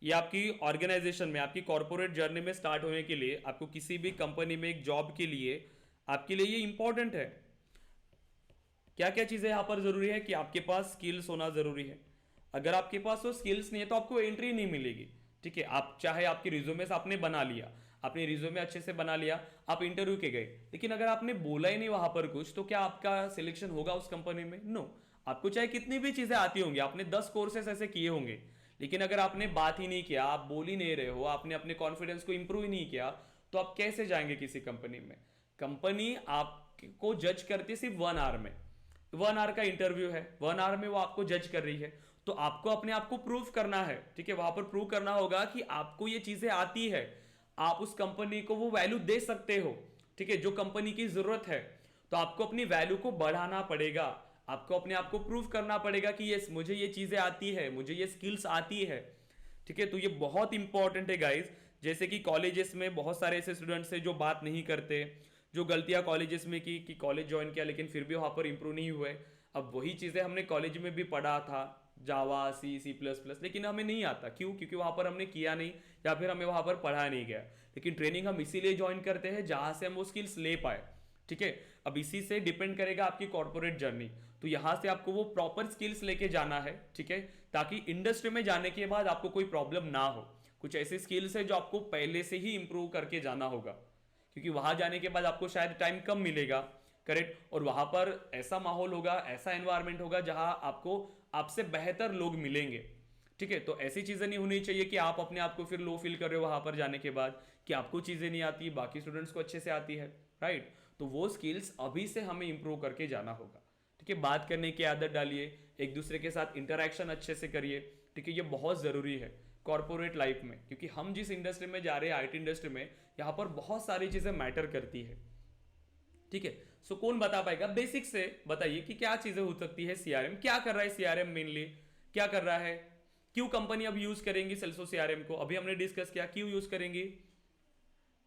ये आपकी ऑर्गेनाइजेशन में, आपकी कॉर्पोरेट जर्नी में स्टार्ट होने के लिए, आपको किसी भी कंपनी में एक जॉब के लिए, आपके लिए ये इंपॉर्टेंट है। क्या क्या चीजें यहां पर जरूरी है कि आपके पास स्किल्स होना जरूरी है। अगर आपके पास वो स्किल्स नहीं है तो आपको एंट्री नहीं मिलेगी, ठीक है। आप चाहे आपकी रिज्यूमे से आपने बना लिया, आपने रिज्यूमे अच्छे से बना लिया, आप इंटरव्यू के गए, लेकिन अगर आपने बोला ही नहीं वहां पर कुछ, तो क्या आपका सिलेक्शन होगा उस कंपनी में? नो। आपको चाहे कितनी भी चीजें आती होंगी, आपने 10 कोर्सेस ऐसे किए होंगे, लेकिन अगर आपने बात ही नहीं किया, आप बोल ही नहीं रहे हो, आपने अपने कॉन्फिडेंस को इंप्रूव ही नहीं किया, तो आप कैसे जाएंगे किसी कंपनी में? कंपनी आपको जज करती है सिर्फ 1 आवर में। 1 आवर का इंटरव्यू है, 1 आवर में वो आपको जज कर रही है, तो आपको अपने आप को प्रूव करना है, ठीक है। वहां पर प्रूव करना होगा कि आपको ये चीजें आती है, आप उस कंपनी को वो वैल्यू दे सकते हो, ठीक है, जो कंपनी की जरूरत है। तो आपको अपनी वैल्यू को बढ़ाना पड़ेगा, आपको अपने आप को प्रूव करना पड़ेगा कि यस मुझे ये चीजें आती है, मुझे ये स्किल्स आती है, ठीक है। तो ये बहुत इंपॉर्टेंट है गाइस। जैसे कि कॉलेजेस में बहुत सारे ऐसे स्टूडेंट्स हैं जो बात नहीं करते, जो गलतियां कॉलेजेस में की कि कॉलेज ज्वाइन किया लेकिन फिर भी वहां पर इंप्रूव नहीं हुए। अब वही चीजें हमने कॉलेज में भी पढ़ा था, जावा, सी प्लस प्लस, लेकिन हमें नहीं आता। क्यों? क्योंकि वहां पर हमने किया नहीं, या फिर हमें वहां पर पढ़ा नहीं गया। लेकिन ट्रेनिंग हम इसीलिए ज्वाइन करते हैं जहां से हम वो स्किल्स ले पाए, ठीक है। अब इसी से डिपेंड करेगा आपकी कॉर्पोरेट जर्नी। तो यहां से आपको वो प्रॉपर स्किल्स लेके जाना है, ठीक है, ताकि इंडस्ट्री में जाने के बाद आपको कोई प्रॉब्लम ना हो। कुछ ऐसे स्किल्स है जो आपको पहले से ही इंप्रूव करके जाना होगा, क्योंकि वहां जाने के बाद आपको शायद टाइम कम मिलेगा, करेक्ट। और वहां पर ऐसा माहौल होगा, ऐसा एनवायरमेंट होगा जहां आपको आपसे बेहतर लोग मिलेंगे, ठीक है। तो ऐसी चीजें नहीं होनी चाहिए कि आप अपने आप को फिर लो फील कर रहे हो वहां पर जाने के बाद कि आपको चीजें नहीं आती, बाकी स्टूडेंट्स को अच्छे से आती है, राइट। तो वो स्किल्स अभी से हमें इंप्रूव करके जाना होगा, ठीक है। बात करने की आदत डालिए, एक दूसरे के साथ इंटरेक्शन अच्छे से करिए, ठीक है। ये बहुत जरूरी है कॉर्पोरेट लाइफ में, क्योंकि हम जिस इंडस्ट्री में जा रहे हैं, आईटी इंडस्ट्री में, यहाँ पर बहुत सारी चीजें मैटर करती है, ठीक है। सो कौन बता पाएगा? बेसिक से बताइए कि क्या चीजें हो सकती है। सीआरएम क्या कर रहा है? सीआरएम मेनली क्या कर रहा है? क्यों कंपनी अब यूज करेंगी सेल्सो सीआरएम को? अभी हमने डिस्कस किया, क्यों यूज करेंगी,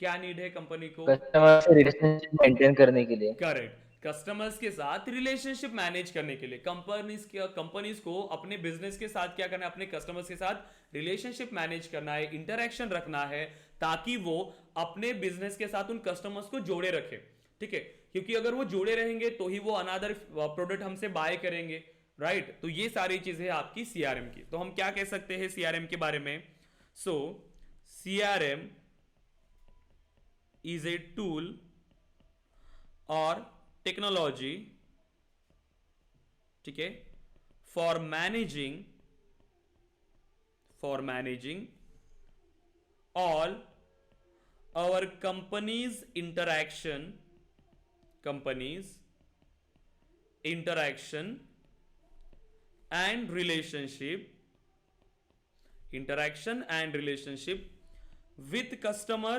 क्या नीड है कंपनी को? कस्टमर से रिलेशनशिप मेंटेन करने के लिए। करेक्ट, कस्टमर्स के साथ रिलेशनशिप मैनेज करने के लिए। कंपनीज को अपने बिजनेस के साथ क्या करना है? अपने कस्टमर्स के साथ रिलेशनशिप मैनेज करना है, इंटरेक्शन रखना है, ताकि वो अपने बिजनेस के साथ उन कस्टमर्स को जोड़े रखे, ठीक है। क्योंकि अगर वो जोड़े रहेंगे तो ही वो अनदर प्रोडक्ट हमसे बाय करेंगे, राइट। तो ये सारी चीजें आपकी सीआरएम की। तो हम क्या कह सकते हैं सीआरएम के बारे में? सो CRM is a tool or technology, ठीक है, for managing all our company's interaction and relationship with customer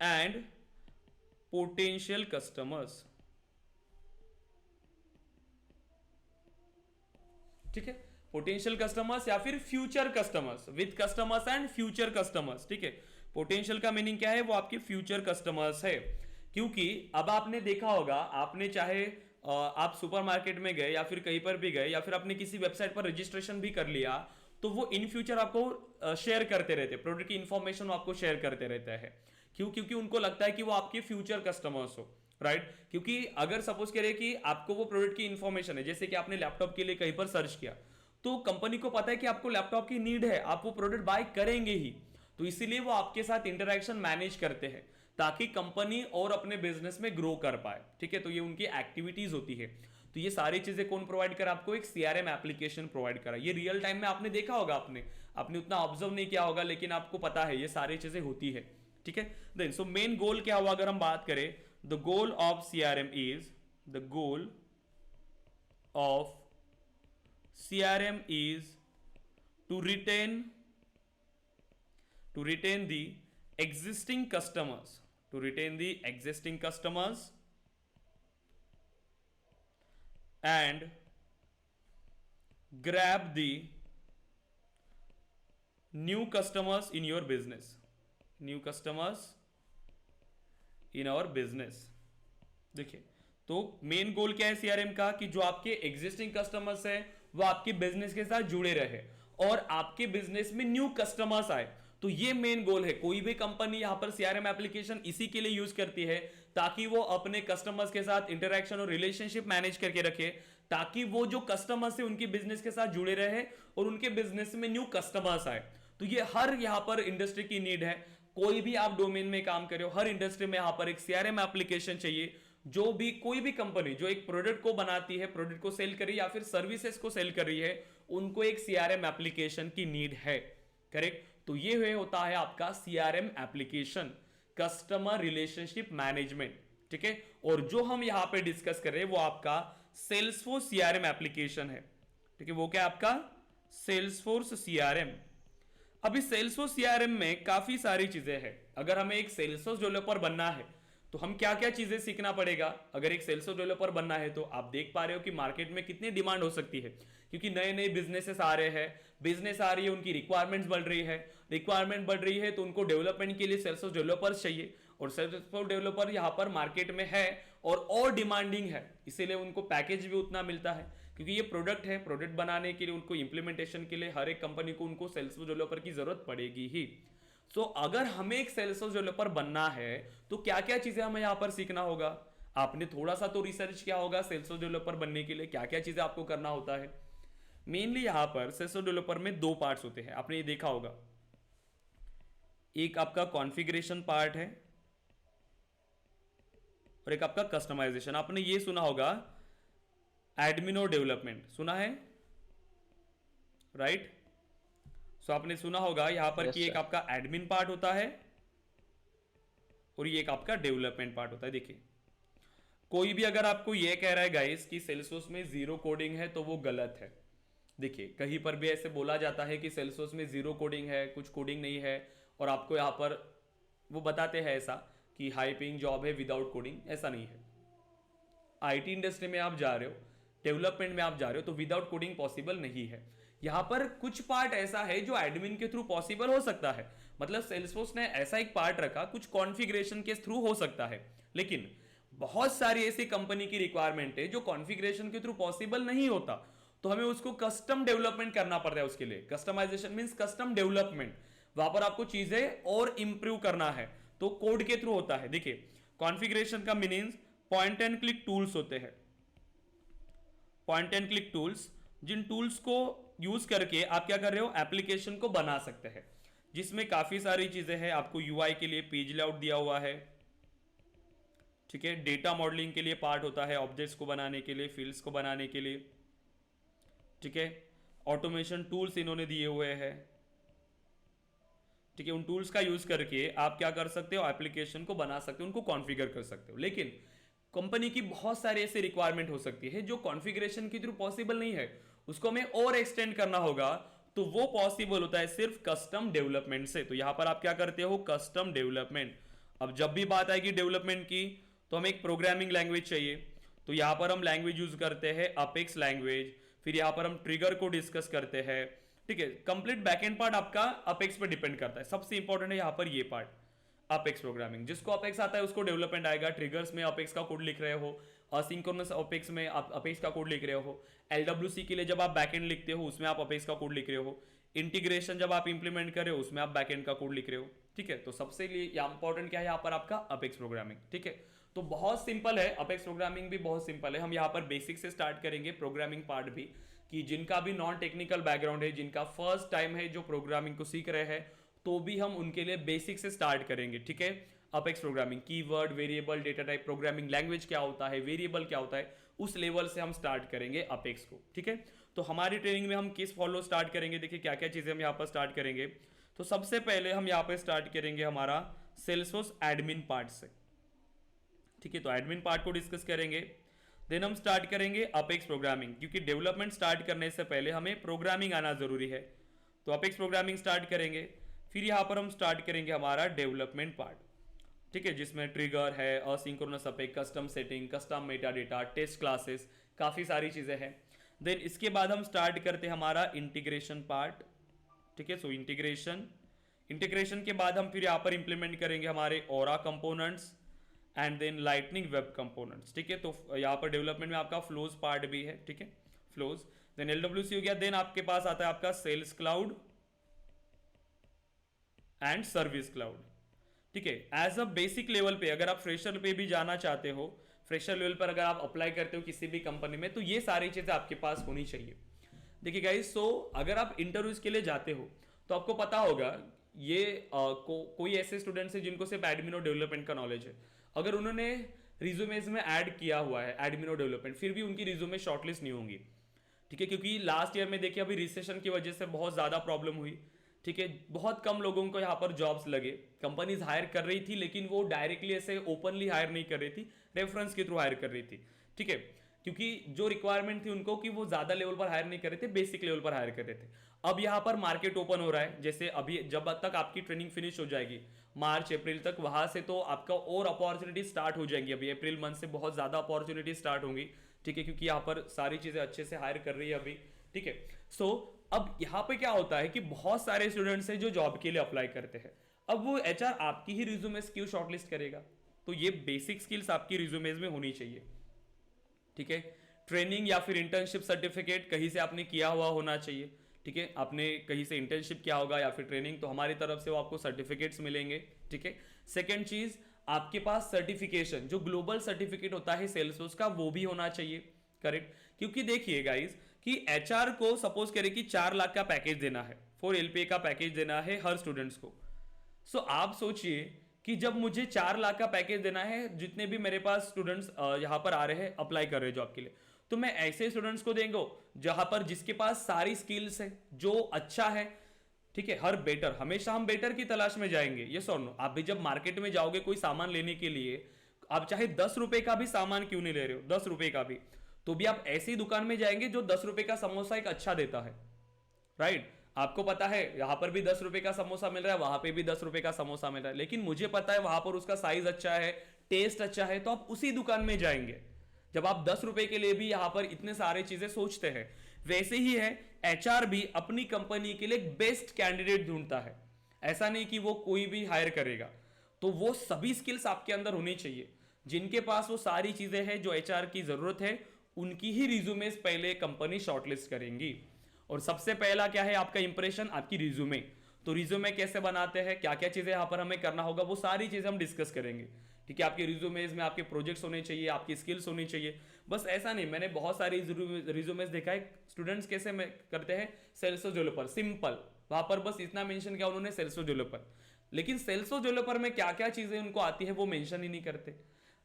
and potential customers, ठीक है। पोटेंशियल कस्टमर्स या फिर future customers, with customers and future customers, ठीक है। पोटेंशियल का मीनिंग क्या है? वो आपके फ्यूचर कस्टमर्स है। क्योंकि अब आपने देखा होगा, आपने चाहे आप सुपरमार्केट में गए या फिर कहीं पर भी गए, या फिर आपने किसी वेबसाइट पर रजिस्ट्रेशन भी कर लिया, तो वो इन फ्यूचर आपको शेयर करते रहते, प्रोडक्ट की इंफॉर्मेशन आपको शेयर करते रहता है। क्यों? क्योंकि उनको लगता है कि वो आपके फ्यूचर कस्टमर्स हो, राइट। क्योंकि अगर सपोज करें कि आपको वो प्रोडक्ट की इंफॉर्मेशन है, जैसे कि आपने लैपटॉप के लिए कहीं पर सर्च किया, तो कंपनी को पता है कि आपको लैपटॉप की नीड है, आप वो प्रोडक्ट बाय करेंगे ही। तो इसीलिए वो आपके साथ इंटरेक्शन मैनेज करते हैं ताकि कंपनी और अपने बिजनेस में ग्रो कर पाए, ठीक है। तो ये उनकी एक्टिविटीज होती है। तो ये सारी चीजें कौन प्रोवाइड करा आपको? एक सीआरएम एप्लीकेशन प्रोवाइड करा। ये रियल टाइम में आपने देखा होगा, आपने उतना ऑब्जर्व नहीं किया होगा, लेकिन आपको पता है ये सारी चीजें होती है, ठीक है। देन सो मेन गोल क्या हुआ अगर हम बात करें, the goal of CRM is, the goal of CRM is to retain the existing customers, to retain the existing customers and grab the new customers in your business, new customers in our business। देखिए, तो main goal क्या है CRM का कि जो आपके existing customers है वो आपके बिजनेस के साथ जुड़े रहे और आपके बिजनेस में न्यू कस्टमर्स आए। तो ये मेन गोल है। कोई भी कंपनी यहां पर सीआरएम एप्लीकेशन इसी के लिए यूज करती है ताकि वो अपने कस्टमर्स के साथ इंटरेक्शन और रिलेशनशिप मैनेज करके रखे, ताकि वो जो कस्टमर्स है उनके बिजनेस के साथ जुड़े रहे और उनके बिजनेस में न्यू कस्टमर्स आए। तो ये हर यहां पर इंडस्ट्री की नीड है। कोई भी आप डोमेन में काम कर रहे हो, हर इंडस्ट्री में यहां पर एक सीआरएम एप्लीकेशन चाहिए। जो भी कोई भी कंपनी जो एक प्रोडक्ट को बनाती है, प्रोडक्ट को सेल कर रही है या फिर सर्विसेज को सेल कर रही है, उनको एक सीआरएम एप्लीकेशन की नीड है, करेक्ट। तो ये होता है आपका CRM application, customer relationship management, ठीक है। और जो हम यहां पे डिस्कस कर रहे हैं वो आपका सेल्सफोर्स सीआरएम एप्लीकेशन है, ठीक है। वो क्या आपका सेल्सफोर्स सीआरएम। अभी सेल्सफोर्स सीआरएम में काफी सारी चीजें हैं। अगर हमें एक सेल्सफोर्स डेवलपर बनना है तो हम क्या क्या चीजें सीखना पड़ेगा? अगर एक सेल्सफोर्स डेवलपर बनना है तो आप देख पा रहे हो कि मार्केट में कितनी डिमांड हो सकती है, क्योंकि नए नए बिजनेसेस आ रहे हैं, बिजनेस आ रही है, उनकी रिक्वायरमेंट्स बढ़ रही है, रिक्वायरमेंट बढ़ रही है तो उनको डेवलपमेंट के लिए सेल्सफोर्स डेवलपर्स चाहिए और सेल्सफोर्स डेवलपर यहाँ पर मार्केट में है और डिमांडिंग है, इसीलिए उनको पैकेज भी उतना मिलता है क्योंकि ये प्रोडक्ट है। प्रोडक्ट बनाने के लिए, उनको इंप्लीमेंटेशन के लिए हर एक कंपनी को उनको सेल्सफोर्स डेवलपर की जरूरत पड़ेगी ही। सो अगर हमें एक सेल्सफोर्स डेवलपर बनना है तो क्या क्या चीजें हमें यहां पर सीखना होगा? आपने थोड़ा सा तो रिसर्च किया होगा सेल्सफोर्स डेवलपर बनने के लिए क्या क्या चीजें आपको करना होता है। मेनली यहां पर सेल्सफोर्स डेवलपर में दो पार्ट्स होते हैं, आपने ये देखा होगा। एक आपका कॉन्फ़िगरेशन पार्ट है और एक आपका कस्टमाइजेशन। आपने ये सुना होगा एडमिन और डेवलपमेंट, सुना है राइट? सो आपने सुना होगा यहां पर कि एक आपका एडमिन पार्ट होता है और ये एक आपका डेवलपमेंट पार्ट होता है। देखिए, कोई भी अगर आपको ये कह रहा है गाइस कि सेल्सफोर्स में जीरो कोडिंग है तो वो गलत है। देखिए, कहीं पर भी ऐसे बोला जाता है कि सेल्सफोर्स में जीरो कोडिंग है, कुछ कोडिंग नहीं है, और आपको यहां पर वो बताते हैं ऐसा कि हाई पेइंग जॉब है विदाउट कोडिंग, ऐसा नहीं है। आईटी इंडस्ट्री में आप जा रहे हो, डेवलपमेंट में आप जा रहे हो तो विदाउट कोडिंग पॉसिबल नहीं है। यहां पर कुछ पार्ट ऐसा है जो एडमिन के थ्रू पॉसिबल हो सकता है, मतलब सेल्सफोर्स ने ऐसा एक पार्ट रखा, कुछ कॉन्फ़िगरेशन के थ्रू हो सकता है, लेकिन बहुत सारी ऐसी कंपनी की रिक्वायरमेंट है जो कॉन्फ़िगरेशन के थ्रू पॉसिबल नहीं होता, तो हमें उसको कस्टम डेवलपमेंट करना पड़ता है। उसके लिए कस्टमाइजेशन मींस कस्टम डेवलपमेंट, वहां पर आपको चीजें और इंप्रूव करना है तो कोड के थ्रू होता है। देखिए, कॉन्फ़िगरेशन का meaning point and click tools होते हैं। पॉइंट एंड क्लिक टूल्स, जिन टूल्स को यूज करके आप क्या कर रहे हो, एप्लीकेशन को बना सकते हैं, जिसमें काफी सारी चीजें हैं। आपको यूआई के लिए पेज लेआउट दिया हुआ है, ठीक है। डेटा मॉडलिंग के लिए पार्ट होता है, ऑब्जेक्ट्स को बनाने के लिए, फील्ड्स को बनाने के लिए, ठीक है। ऑटोमेशन टूल्स इन्होंने दिए हुए हैं, ठीक है। उन टूल्स का यूज करके आप क्या कर सकते हो, एप्लीकेशन को बना सकते हो, उनको कॉन्फ़िगर कर सकते हो। लेकिन कंपनी की बहुत सारी ऐसी रिक्वायरमेंट हो सकती है जो कॉन्फ़िगरेशन के थ्रू पॉसिबल नहीं है, उसको हमें और एक्सटेंड करना होगा, तो वो पॉसिबल होता है सिर्फ कस्टम डेवलपमेंट से। तो यहां पर आप क्या करते हो, कस्टम डेवलपमेंट। अब जब भी बात आएगी डेवलपमेंट की तो हमें एक प्रोग्रामिंग लैंग्वेज चाहिए, तो यहां पर हम लैंग्वेज यूज करते हैं अपेक्स लैंग्वेज। फिर यहां पर हम ट्रिगर को डिस्कस करते हैं, ठीक है। कंप्लीट बैकएंड पार्ट आपका अपेक्स पे डिपेंड करता है। सबसे इंपॉर्टेंट है यहां पर ये पार्ट, अपेक्स प्रोग्रामिंग। जिसको अपेक्स आता है उसको डेवलपमेंट आएगा। ट्रिगर्स में अपेक्स का कोड लिख रहे हो, असिंक्रोनस अपेक्स में आप अपेक्स का कोड लिख रहे हो, एलडब्ल्यूसी के लिए जब आप बैकएंड लिखते हो उसमें आप अपेक्स का कोड लिख रहे हो, इंटीग्रेशन जब आप इंप्लीमेंट कर रहे हो उसमें आप बैकएंड का कोड लिख रहे हो, ठीक है। तो सबसे लिए इंपॉर्टेंट क्या है यहाँ पर, आपका अपेक्स प्रोग्रामिंग, ठीक है। तो बहुत सिंपल है, अपेक्स प्रोग्रामिंग भी बहुत सिंपल है। हम यहाँ पर बेसिक से स्टार्ट करेंगे, प्रोग्रामिंग पार्ट भी, कि जिनका भी नॉन टेक्निकल बैकग्राउंड है, जिनका फर्स्ट टाइम है जो प्रोग्रामिंग को सीख रहे हैं, तो भी हम उनके लिए बेसिक से स्टार्ट करेंगे, ठीक है। Apex programming, keyword, variable, data type, programming language क्या होता है, वेरिएबल क्या होता है, उस लेवल से हम स्टार्ट करेंगे अपेक्स को, ठीक है। तो हमारी ट्रेनिंग में हम किस फॉलो स्टार्ट करेंगे, देखिए क्या क्या चीज़ें हम यहाँ पर स्टार्ट करेंगे। तो सबसे पहले हम यहाँ पर स्टार्ट करेंगे हमारा सेल्सफोर्स एडमिन पार्ट से, ठीक है। तो एडमिन पार्ट को डिस्कस करेंगे, देन हम स्टार्ट करेंगे अपेक्स प्रोग्रामिंग, क्योंकि डेवलपमेंट स्टार्ट करने से पहले हमें प्रोग्रामिंग आना जरूरी है। तो अपेक्स प्रोग्रामिंग स्टार्ट करेंगे, फिर यहाँ पर हम स्टार्ट करेंगे हमारा डेवलपमेंट पार्ट, ठीक है, जिसमें ट्रिगर है, asynchronous Apex, custom setting, custom metadata, test classes, काफ़ी सारी चीज़ें हैं। देन इसके बाद हम स्टार्ट करते हैं हमारा इंटीग्रेशन पार्ट, ठीक है। सो इंटीग्रेशन के बाद हम फिर यहाँ पर इंप्लीमेंट करेंगे हमारे Aura components and then lightning web components, ठीक है। तो यहाँ पर डेवलपमेंट में आपका फ्लोज पार्ट भी है, ठीक है, फ्लोज, देन LWC हो गया। देन आपके पास आता है आपका sales cloud and service cloud, ठीक है। एज अ बेसिक लेवल पे अगर आप फ्रेशर पे भी जाना चाहते हो, फ्रेशर लेवल पर अगर आप अप्लाई करते हो किसी भी कंपनी में, तो ये सारी चीजें आपके पास होनी चाहिए। देखिए गाइस, सो अगर आप इंटरव्यूज के लिए जाते हो तो आपको पता होगा ये कोई ऐसे स्टूडेंट्स है जिनको सिर्फ एडमिन और डेवलपमेंट का नॉलेज है, अगर उन्होंने रिज्यूमेज में ऐड किया हुआ है एडमिन और डेवलपमेंट, फिर भी उनकी रिज्यूमे शॉर्टलिस्ट नहीं होंगी, ठीक है। क्योंकि लास्ट ईयर में देखिए अभी रिसेशन की वजह से बहुत ज़्यादा प्रॉब्लम हुई, ठीक है। बहुत कम लोगों को यहाँ पर जॉब्स लगे, कंपनीज हायर कर रही थी लेकिन वो डायरेक्टली ऐसे ओपनली हायर नहीं कर रही थी, रेफरेंस के थ्रू हायर कर रही थी, ठीक है। क्योंकि जो रिक्वायरमेंट थी उनको कि वो ज़्यादा लेवल पर हायर नहीं कर रहे थे, बेसिक लेवल पर हायर कर रहे थे। अब यहाँ पर मार्केट ओपन हो रहा है, जैसे अभी जब तक आपकी ट्रेनिंग फिनिश हो जाएगी मार्च अप्रैल तक, वहां से तो आपका और अपॉर्चुनिटी स्टार्ट हो जाएंगी। अभी अप्रैल मंथ से बहुत ज़्यादा अपॉर्चुनिटी स्टार्ट होंगी, ठीक है, क्योंकि यहाँ पर सारी चीज़ें अच्छे से हायर कर रही है अभी, ठीक है। सो अब यहाँ पे क्या होता है कि बहुत सारे स्टूडेंट्स हैं जो जॉब के लिए अप्लाई करते हैं, अब वो HR आपकी ही रिज्यूमेस क्यों शॉर्टलिस्ट करेगा, तो ये बेसिक स्किल्स आपकी रिज्यूमेज में होनी चाहिए, ठीक है। ट्रेनिंग या फिर इंटर्नशिप सर्टिफिकेट कहीं से आपने किया हुआ होना चाहिए, ठीक है, आपने कहीं से इंटर्नशिप किया होगा या फिर ट्रेनिंग, तो हमारी तरफ से वो आपको सर्टिफिकेट्स मिलेंगे, ठीक है। सेकेंड चीज, आपके पास सर्टिफिकेशन जो ग्लोबल सर्टिफिकेट होता है सेल्सफोर्स का, वो भी होना चाहिए, करेक्ट। क्योंकि देखिए गाइस कि HR को सपोज करें कि 4 लाख का पैकेज देना है, 4 LPA का पैकेज देना है हर स्टूडेंट्स को। सो आप सोचिए कि जब मुझे 4 लाख का पैकेज देना है, जितने भी मेरे पास स्टूडेंट्स यहाँ पर आ रहे हैं अप्लाई कर रहे हैं जॉब के लिए, तो मैं ऐसे स्टूडेंट्स को देंगे जहां पर जिसके पास सारी स्किल्स है, जो अच्छा है, ठीक है। हर बेटर, हमेशा हम बेटर की तलाश में जाएंगे, ये और नो। आप भी जब मार्केट में जाओगे कोई सामान लेने के लिए, आप चाहे 10 रुपए का भी सामान क्यों नहीं ले रहे हो, 10 रुपए का भी, तो भी आप ऐसी दुकान में जाएंगे जो 10 रुपए का समोसा एक अच्छा देता है, राइट। आपको पता है यहां पर भी 10 रुपए का समोसा मिल रहा है, वहां पे भी 10 रुपए का समोसा मिल रहा है, लेकिन मुझे पता है वहां पर उसका साइज अच्छा है, टेस्ट अच्छा है, तो आप उसी दुकान में जाएंगे। जब आप 10 रुपए के लिए भी यहां पर इतने सारे चीजें सोचते हैं, वैसे ही है HR भी अपनी कंपनी के लिए बेस्ट कैंडिडेट ढूंढता है। ऐसा नहीं कि वो कोई भी हायर करेगा, तो वो सभी स्किल्स आपके अंदर होनी चाहिए। जिनके पास वो सारी चीजें हैं जो HR की जरूरत है, उनकी ही रिज्यूमेस पहले कंपनी शॉर्टलिस्ट करेंगी। और सबसे पहला क्या है आपका इंप्रेशन, आपकी रिज्यूमे। तो रिज्यूमे कैसे बनाते हैं, क्या क्या चीजें यहाँ पर हमें करना होगा, वो सारी चीजें हम डिस्कस करेंगे, ठीक है। आपके रिज्यूमेज में आपके प्रोजेक्ट्स होने चाहिए, आपकी स्किल्स होनी चाहिए। बस ऐसा नहीं, मैंने बहुत सारी रिज्यूमेज देखा है, स्टूडेंट्स कैसे करते हैं, सेल्सफोर्स डेवलपर, सिंपल, वहां पर बस इतना मेंशन किया उन्होंने सेल्सफोर्स डेवलपर, लेकिन सेल्सफोर्स डेवलपर में क्या क्या चीजें उनको आती है वो मेंशन ही नहीं करते।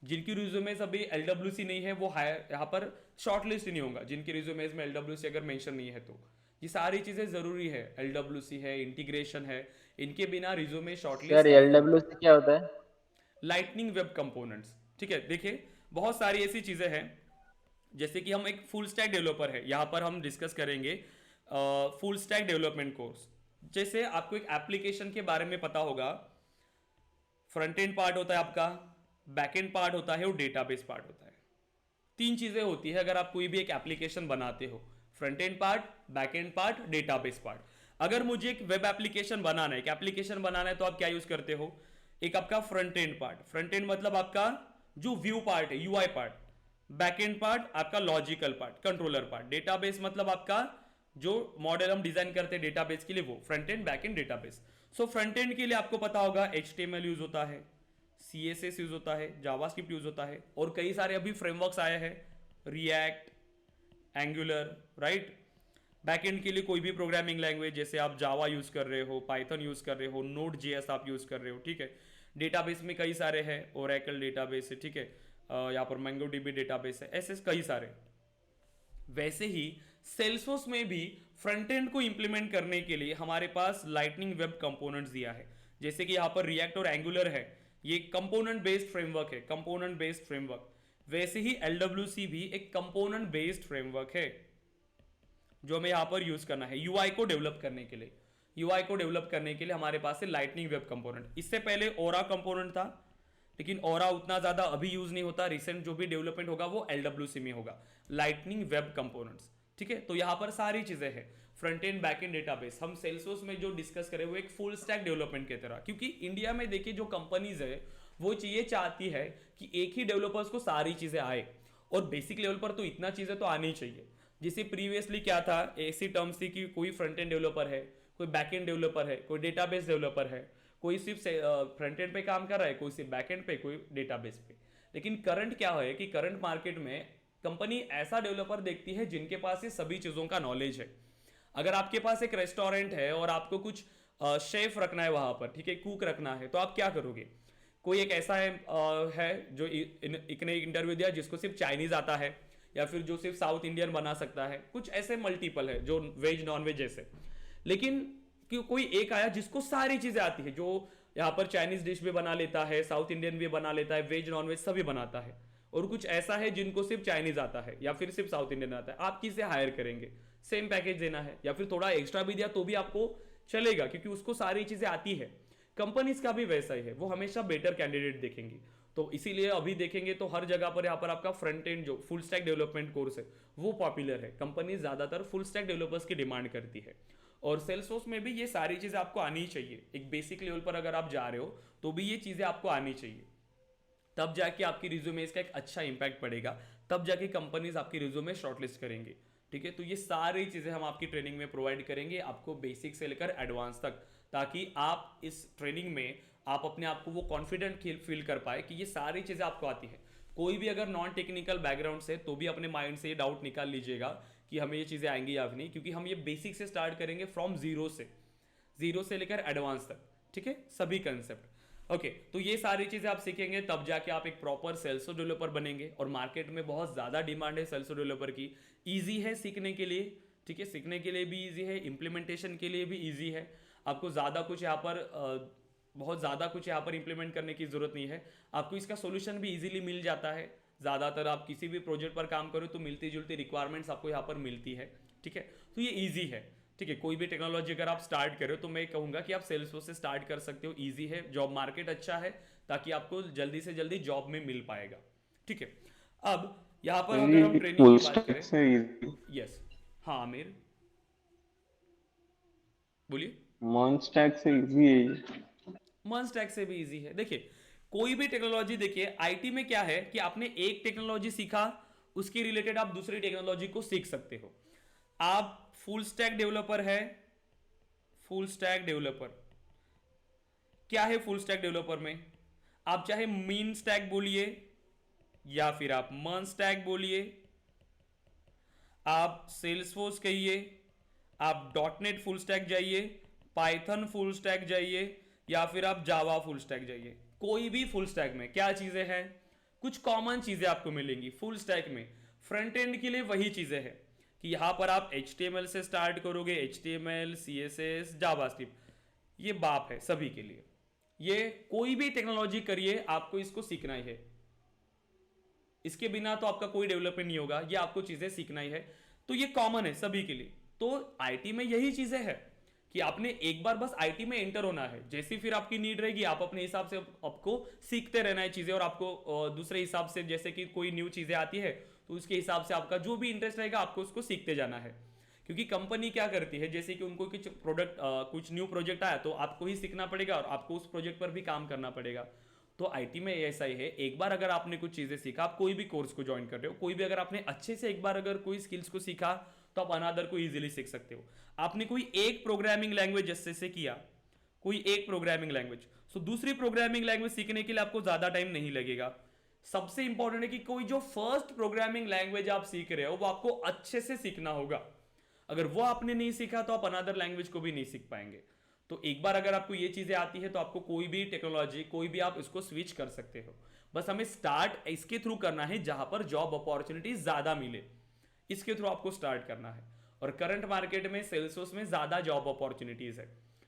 जिनकी रिज्यूमेज अभी LWC नहीं है वो हायर यहाँ पर शॉर्टलिस्ट ही नहीं होगा, जिनकी रिज्यूमेज में LWC अगर मेंशन नहीं है तो। ये सारी चीजें जरूरी है, LWC है, इंटीग्रेशन है, इनके बिना रिज्यूमे शॉर्टलिस्ट। सर LWC क्या होता है? लाइटनिंग वेब कंपोनेंट्स, ठीक है। देखिए बहुत सारी ऐसी चीजें हैं, जैसे कि हम एक फुल स्टैक डेवलपर है, यहाँ पर हम डिस्कस करेंगे फुल स्टैक डेवलपमेंट कोर्स। जैसे आपको एक एप्लीकेशन के बारे में पता होगा, फ्रंट एंड पार्ट होता है आपका, बैक एंड पार्ट होता है और डेटाबेस पार्ट होता है। 3 चीजें होती है अगर आप कोई भी एक एप्लीकेशन बनाते हो, front end part, back end part, database part. अगर मुझे एक वेब एप्लीकेशन बनाना है, एक एप्लीकेशन बनाना है, तो आप क्या यूज करते हो, एक आपका front end part, front end मतलब आपका जो व्यू पार्ट है, UI part, back end part आपका logical part, controller part, database मतलब आपका जो मॉडल हम डिजाइन करते हैं डेटाबेस के लिए, वो front end, back and, database. So front end के लिए आपको पता होगा HTML यूज होता है, CSS यूज होता है, जावास्क्रिप्ट यूज होता है, और कई सारे अभी फ्रेमवर्क्स आए हैं, रिएक्ट, एंगुलर, राइट। बैकएंड के लिए कोई भी प्रोग्रामिंग लैंग्वेज, जैसे आप जावा यूज कर रहे हो, पाइथन यूज कर रहे हो, नोड जेएस आप यूज कर रहे हो, ठीक है। डेटाबेस में कई सारे हैं, ओरेकल डेटाबेस है, ठीक है, यहाँ पर मैंगो डीबी डेटाबेस है, ऐसे कई सारे। वैसे ही सेल्सफोर्स में भी फ्रंट एंड को इंप्लीमेंट करने के लिए हमारे पास लाइटनिंग वेब कंपोनेंट्स दिया है। जैसे कि यहाँ पर रिएक्ट और एंगुलर है, ये कंपोनेंट बेस्ड फ्रेमवर्क है, कंपोनेंट बेस्ड फ्रेमवर्क। वैसे ही LWC भी एक कंपोनेंट बेस्ड फ्रेमवर्क है जो हमें यहाँ पर यूज करना है यूआई को डेवलप करने के लिए। यूआई को डेवलप करने के लिए हमारे पास है लाइटनिंग वेब कंपोनेंट। इससे पहले ओरा कंपोनेंट था, लेकिन ओरा उतना ज्यादा अभी यूज नहीं होता। रिसेंट जो भी डेवलपमेंट होगा वो LWC में होगा, लाइटनिंग वेब कंपोनेंट्स, ठीक है। तो यहाँ पर सारी चीजें हैं, front end back and database. हम सेल्सफोर्स में जो डिस्कस करें वो एक फुल स्टैक डेवलपमेंट की तरह, क्योंकि इंडिया में देखिए जो कंपनीज है वो ये चाहती है कि एक ही डेवलपर्स को सारी चीजें आए, और बेसिक लेवल पर तो इतना चीजें तो आनी चाहिए। जैसे प्रीवियसली क्या था, ऐसी टर्म्स थी कि कोई फ्रंट एंड डेवलपर है, कोई बैक एंड डेवलपर है, कोई डेटाबेस डेवलपर है, कोई सिर्फ फ्रंट एंड पे काम कर रहा है, कोई सिर्फ बैक एंड पे, कोई डेटाबेस पे। लेकिन करंट क्या है कि करंट मार्केट में कंपनी ऐसा डेवलपर देखती है जिनके पास ये सभी चीजों का नॉलेज है। अगर आपके पास एक रेस्टोरेंट है और आपको कुछ शेफ रखना है वहां पर, ठीक है, कुक रखना है, तो आप क्या करोगे? कोई एक ऐसा है जो एक ने इंटरव्यू दिया जिसको सिर्फ चाइनीज आता है, या फिर जो सिर्फ साउथ इंडियन बना सकता है, कुछ ऐसे मल्टीपल है जो वेज नॉन वेज जैसे। लेकिन कोई एक आया जिसको सारी चीजें आती है, जो यहाँ पर चाइनीज डिश भी बना लेता है, साउथ इंडियन भी बना लेता है, वेज नॉन वेज सभी बनाता है। और कुछ ऐसा है जिनको सिर्फ चाइनीज आता है या फिर सिर्फ साउथ इंडियन आता है। आप किसे हायर करेंगे? सेम पैकेज देना है या फिर थोड़ा एक्स्ट्रा भी दिया तो भी आपको चलेगा, क्योंकि उसको सारी चीजें आती है। कंपनीज का भी वैसा ही है, वो हमेशा बेटर कैंडिडेट देखेंगी। तो इसीलिए अभी देखेंगे तो हर जगह पर यहाँ पर आपका फ्रंट एंड जो फुल स्टैक डेवलपमेंट कोर्स है वो पॉपुलर है। कंपनी ज्यादातर फुल स्टैक डेवलपर्स की डिमांड करती है, और सेल्सफोर्स में भी ये सारी चीजें आपको आनी चाहिए। एक बेसिक लेवल पर अगर आप जा रहे हो तो भी ये चीजें आपको आनी चाहिए, तब जाके आपकी रिज्यूमे इसका एक अच्छा इंपैक्ट पड़ेगा, तब जाके कंपनीज आपकी रिज्यूमे शॉर्टलिस्ट करेंगे, ठीक है। तो ये सारी चीजें हम आपकी ट्रेनिंग में प्रोवाइड करेंगे आपको, बेसिक से लेकर एडवांस तक, ताकि आप इस ट्रेनिंग में आप अपने आप को वो कॉन्फिडेंट फील कर पाए कि ये सारी चीजें आपको आती है। कोई भी अगर नॉन टेक्निकल बैकग्राउंड से, तो भी अपने माइंड से ये डाउट निकाल लीजिएगा कि हमें ये चीजें आएंगी या नहीं, क्योंकि हम ये बेसिक से स्टार्ट करेंगे फ्रॉम जीरो से लेकर एडवांस तक, ठीक है, सभी कंसेप्ट। ओके, तो ये सारी चीजें आप सीखेंगे, तब जाके आप एक प्रॉपर सेल्सो डेवलपर बनेंगे। और मार्केट में बहुत ज्यादा डिमांड है सेल्सो डेवलपर की। ईजी है सीखने के लिए, ठीक है, सीखने के लिए भी ईजी है, इंप्लीमेंटेशन के लिए भी ईजी है। आपको ज्यादा कुछ यहाँ पर बहुत ज़्यादा कुछ यहाँ पर इंप्लीमेंट करने की जरूरत नहीं है, आपको इसका सोल्यूशन भी इजीली मिल जाता है। ज़्यादातर आप किसी भी प्रोजेक्ट पर काम करो तो मिलती जुलती रिक्वायरमेंट्स आपको यहाँ पर मिलती है, ठीक है। तो ये ईजी है, ठीक है। कोई भी टेक्नोलॉजी अगर आप स्टार्ट करो तो मैं कहूँगा कि आप सेल्सफोर्स से स्टार्ट कर सकते हो, ईजी है, जॉब मार्केट अच्छा है, ताकि आपको जल्दी से जल्दी जॉब में मिल पाएगा, ठीक है। अब यहाँ पर अगर हम ट्रेनिंग की बात करें, यस, हाँ आमिर बोलिए। मॉन स्टैक से इजी है। मर्ज टैग से भी इजी है। देखिए कोई भी टेक्नोलॉजी, देखिए आईटी में क्या है कि आपने एक टेक्नोलॉजी सीखा, उसके रिलेटेड आप दूसरी टेक्नोलॉजी को सीख सकते हो। आप फुल स्टैक डेवलपर है, फुल स्टैक डेवलपर क्या है? फुल स्टैक डेवलपर में आप चाहे मीन स्टैक बोलिए या फिर आप मर्ज स्टैक बोलिए, आप सेल्सफोर्स कहिए, आप डॉटनेट फुल स्टैक जाइए, पाइथन फुल स्टैक जाइए, या फिर आप जावा फुल स्टैक जाइए। कोई भी फुल स्टैक में क्या चीजें हैं? कुछ कॉमन चीजें आपको मिलेंगी फुल स्टैक में। फ्रंट एंड के लिए वही चीजें हैं कि यहां पर आप HTML से स्टार्ट करोगे, HTML, CSS, जावास्क्रिप्ट, ये बाप है सभी के लिए। ये कोई भी टेक्नोलॉजी करिए, आपको इसको सीखना ही है, इसके बिना तो आपका कोई डेवलपमेंट नहीं होगा, ये आपको चीजें सीखना ही है। तो ये कॉमन है सभी के लिए। तो आईटी में यही चीजें हैं कि आपने एक बार बस आईटी में एंटर होना है, जैसी फिर आपकी नीड रहेगी आप अपने हिसाब से आपको सीखते रहना है चीजें, और आपको दूसरे हिसाब से, जैसे कि कोई न्यू चीजें आती है तो उसके हिसाब से आपका जो भी इंटरेस्ट रहेगा आपको उसको सीखते जाना है। क्योंकि कंपनी क्या करती है, जैसे कि उनको कुछ प्रोडक्ट, कुछ न्यू प्रोजेक्ट आया तो आपको ही सीखना पड़ेगा और आपको उस प्रोजेक्ट पर भी काम करना पड़ेगा। तो आईटी में ऐसा ही है, एक बार अगर आपने कुछ चीजें सीखा, आप कोई भी कोर्स को ज्वाइन कर रहे हो, कोई भी अगर आपने अच्छे से एक बार अगर कोई स्किल्स को सीखा तो आप अनदर को इजीली सीख सकते हो। आपने कोई एक प्रोग्रामिंग लैंग्वेज जैसे से किया, कोई एक प्रोग्रामिंग लैंग्वेज, सो दूसरी प्रोग्रामिंग लैंग्वेज सीखने के लिए आपको ज्यादा टाइम नहीं लगेगा। सबसे इंपॉर्टेंट है कि कोई जो फर्स्ट प्रोग्रामिंग लैंग्वेज आप सीख रहे हो वो आपको अच्छे से सीखना होगा। अगर वो आपने नहीं सीखा तो आप अनदर लैंग्वेज को भी नहीं सीख पाएंगे। तो एक बार अगर आपको ये चीजें आती है तो आपको कोई भी टेक्नोलॉजी कोई भी आप इसको स्विच कर सकते हो। बस हमें स्टार्ट इसके थ्रू करना है जहां पर जॉब अपॉर्चुनिटी ज्यादा मिले, इसके थ्रू आपको स्टार्ट करना है। और करंट मार्केट में सेल्सफोर्स में ज्यादा जॉब अपॉर्चुनिटीज है,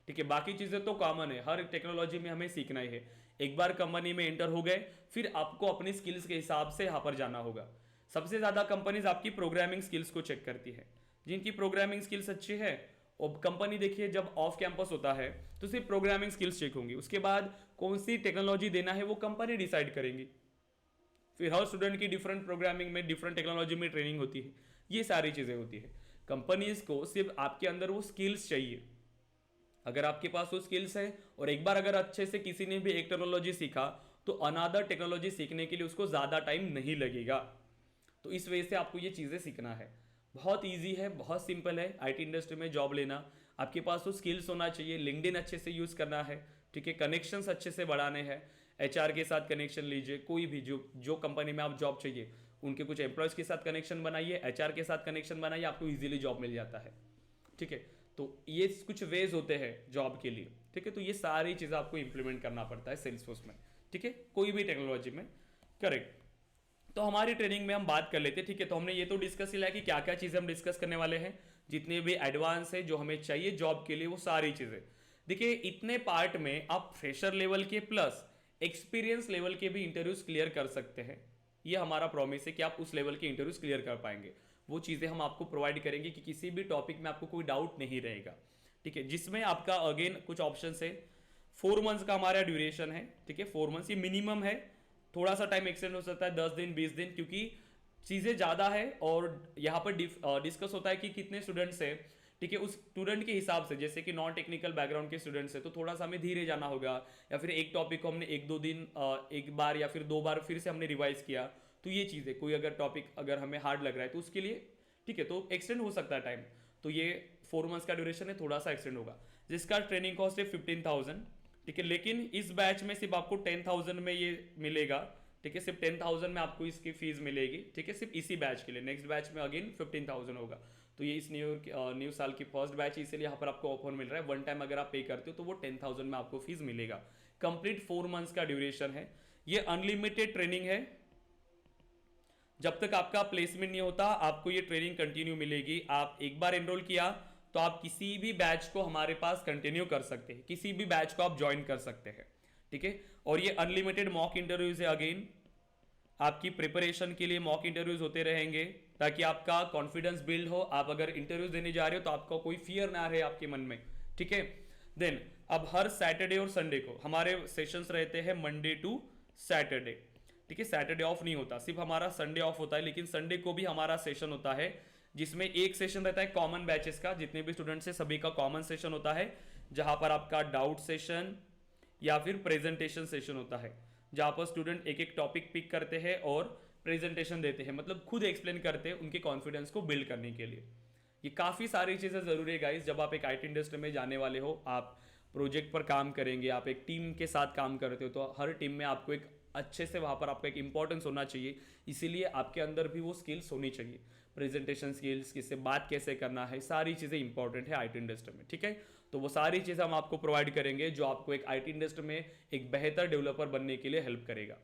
ठीक है। बाकी चीजें तो कॉमन है, हर टेक्नोलॉजी में हमें सीखना ही है। एक बार कंपनी में एंटर हो गए फिर आपको अपनी स्किल्स के हिसाब से यहाँ पर जाना होगा। सबसे ज्यादा कंपनीज आपकी प्रोग्रामिंग स्किल्स को चेक करती है। जिनकी प्रोग्रामिंग स्किल्स अच्छी है और कंपनी देखिए जब ऑफ कैंपस होता है तो सिर्फ प्रोग्रामिंग स्किल्स चेक होंगी, उसके बाद कौन सी टेक्नोलॉजी देना है वो कंपनी डिसाइड करेंगी। फिर हर स्टूडेंट की डिफरेंट प्रोग्रामिंग में डिफरेंट टेक्नोलॉजी में ट्रेनिंग होती है, ये सारी चीजें होती है। कंपनीज को सिर्फ आपके अंदर वो स्किल्स चाहिए। अगर आपके पास वो स्किल्स है और एक बार अगर अच्छे से किसी ने भी एक टेक्नोलॉजी सीखा तो अनदर टेक्नोलॉजी सीखने के लिए उसको ज़्यादा टाइम नहीं लगेगा। तो इस वजह से आपको ये चीज़ें सीखना है। बहुत इजी है, बहुत सिंपल है आईटी इंडस्ट्री में जॉब लेना। आपके पास वो स्किल्स होना चाहिए, लिंक्डइन अच्छे से यूज़ करना है, ठीक है। कनेक्शंस अच्छे से बढ़ाने हैं, एचआर के साथ कनेक्शन लीजिए। कोई भी जो कंपनी में आप जॉब चाहिए उनके कुछ एम्प्लॉयज़ के साथ कनेक्शन बनाइए, एचआर के साथ कनेक्शन बनाइए, आपको ईजिली जॉब मिल जाता है, ठीक है। तो ये कुछ वेज होते हैं जॉब के लिए, ठीक है। तो ये सारी चीज़ें आपको इंप्लीमेंट करना पड़ता है सेल्सफोर्स में, ठीक है, कोई भी टेक्नोलॉजी में, करेक्ट। तो हमारी ट्रेनिंग में हम बात कर लेते हैं, ठीक है। तो हमने ये तो डिस्कस किया कि क्या क्या चीज़ें हम डिस्कस करने वाले हैं, जितने भी एडवांस है जो हमें चाहिए जॉब के लिए वो सारी चीज़ें। देखिए इतने पार्ट में आप फ्रेशर लेवल के प्लस एक्सपीरियंस लेवल के भी इंटरव्यूज क्लियर कर सकते हैं। ये हमारा प्रॉमिस है कि आप उस लेवल के इंटरव्यूज क्लियर कर पाएंगे। वो चीज़ें हम आपको प्रोवाइड करेंगे कि किसी भी टॉपिक में आपको कोई डाउट नहीं रहेगा, ठीक है। जिसमें आपका अगेन कुछ ऑप्शन है, 4 मंथ्स का हमारा ड्यूरेशन है, ठीक है। 4 मंथ्स ये मिनिमम है, थोड़ा सा टाइम एक्सटेंड हो सकता है 10 दिन 20 दिन, क्योंकि चीज़ें ज़्यादा है और यहाँ पर डिस्कस होता है कि कितने स्टूडेंट्स हैं, ठीक है। उस स्टूडेंट के हिसाब से, जैसे कि नॉन टेक्निकल बैकग्राउंड के स्टूडेंट्स है तो थोड़ा सा हमें धीरे जाना होगा, या फिर एक टॉपिक को हमने 1-2 दिन एक बार या फिर 2 बार फिर से हमने रिवाइज किया। तो ये चीज़ है, कोई अगर टॉपिक अगर हमें हार्ड लग रहा है तो उसके लिए, ठीक है, तो एक्सटेंड हो सकता है टाइम। तो ये 4 मंथ्स का ड्यूरेशन है, थोड़ा सा एक्सटेंड होगा, जिसका ट्रेनिंग कॉस्ट है 15,000, ठीक है। लेकिन इस बैच में सिर्फ आपको 10,000 में ये मिलेगा, ठीक है। सिर्फ 10,000 में आपको इसकी फीस मिलेगी, ठीक है, सिर्फ इसी बैच के लिए। नेक्स्ट बैच में अगेन 15,000 होगा। तो ये इस न्यू साल की फर्स्ट बैच है, इसलिए यहाँ पर आपको ऑफर मिल रहा है। वन टाइम अगर आप पे करते हो तो वो 10,000 में आपको फीस मिलेगा। कंप्लीट 4 मंथ्स का ड्यूरेशन है, ये अनलिमिटेड ट्रेनिंग है। जब तक आपका प्लेसमेंट नहीं होता आपको ये ट्रेनिंग कंटिन्यू मिलेगी। आप एक बार एनरोल किया तो आप किसी भी बैच को हमारे पास कंटिन्यू कर सकते हैं, किसी भी बैच को आप ज्वाइन कर सकते हैं, ठीक है। और ये अनलिमिटेड मॉक इंटरव्यूज है। अगेन आपकी प्रिपरेशन के लिए मॉक इंटरव्यूज होते रहेंगे ताकि आपका कॉन्फिडेंस बिल्ड हो। आप अगर इंटरव्यूज देने जा रहे हो तो आपका कोई फियर ना रहे आपके मन में, ठीक है। देन अब हर सैटरडे और संडे को हमारे सेशंस रहते हैं, मंडे टू सैटरडे, ठीक है। सैटरडे ऑफ नहीं होता, सिर्फ हमारा संडे ऑफ होता है। लेकिन संडे को भी हमारा सेशन होता है, जिसमें एक सेशन रहता है कॉमन बैचेस का, जितने भी स्टूडेंट्स हैं सभी का कॉमन सेशन होता है, जहां पर आपका डाउट सेशन या फिर प्रेजेंटेशन सेशन होता है, जहां पर स्टूडेंट एक एक टॉपिक पिक करते हैं और प्रेजेंटेशन देते हैं, मतलब खुद एक्सप्लेन करते हैं उनके कॉन्फिडेंस को बिल्ड करने के लिए। ये काफ़ी सारी चीज़ें ज़रूरी है गाइस। जब आप एक आईटी इंडस्ट्री में जाने वाले हो, आप प्रोजेक्ट पर काम करेंगे, आप एक टीम के साथ काम करते हो, तो हर टीम में आपको एक अच्छे से वहाँ पर आपका एक इंपॉर्टेंस होना चाहिए। इसीलिए आपके अंदर भी वो स्किल्स होनी चाहिए, प्रेजेंटेशन स्किल्स, किससे बात कैसे करना है, सारी चीज़ें इंपॉर्टेंट है आईटी इंडस्ट्री में, ठीक है। तो वो सारी चीज़ें हम आपको प्रोवाइड करेंगे जो आपको एक आईटी इंडस्ट्री में एक बेहतर डेवलपर बनने के लिए हेल्प करेगा।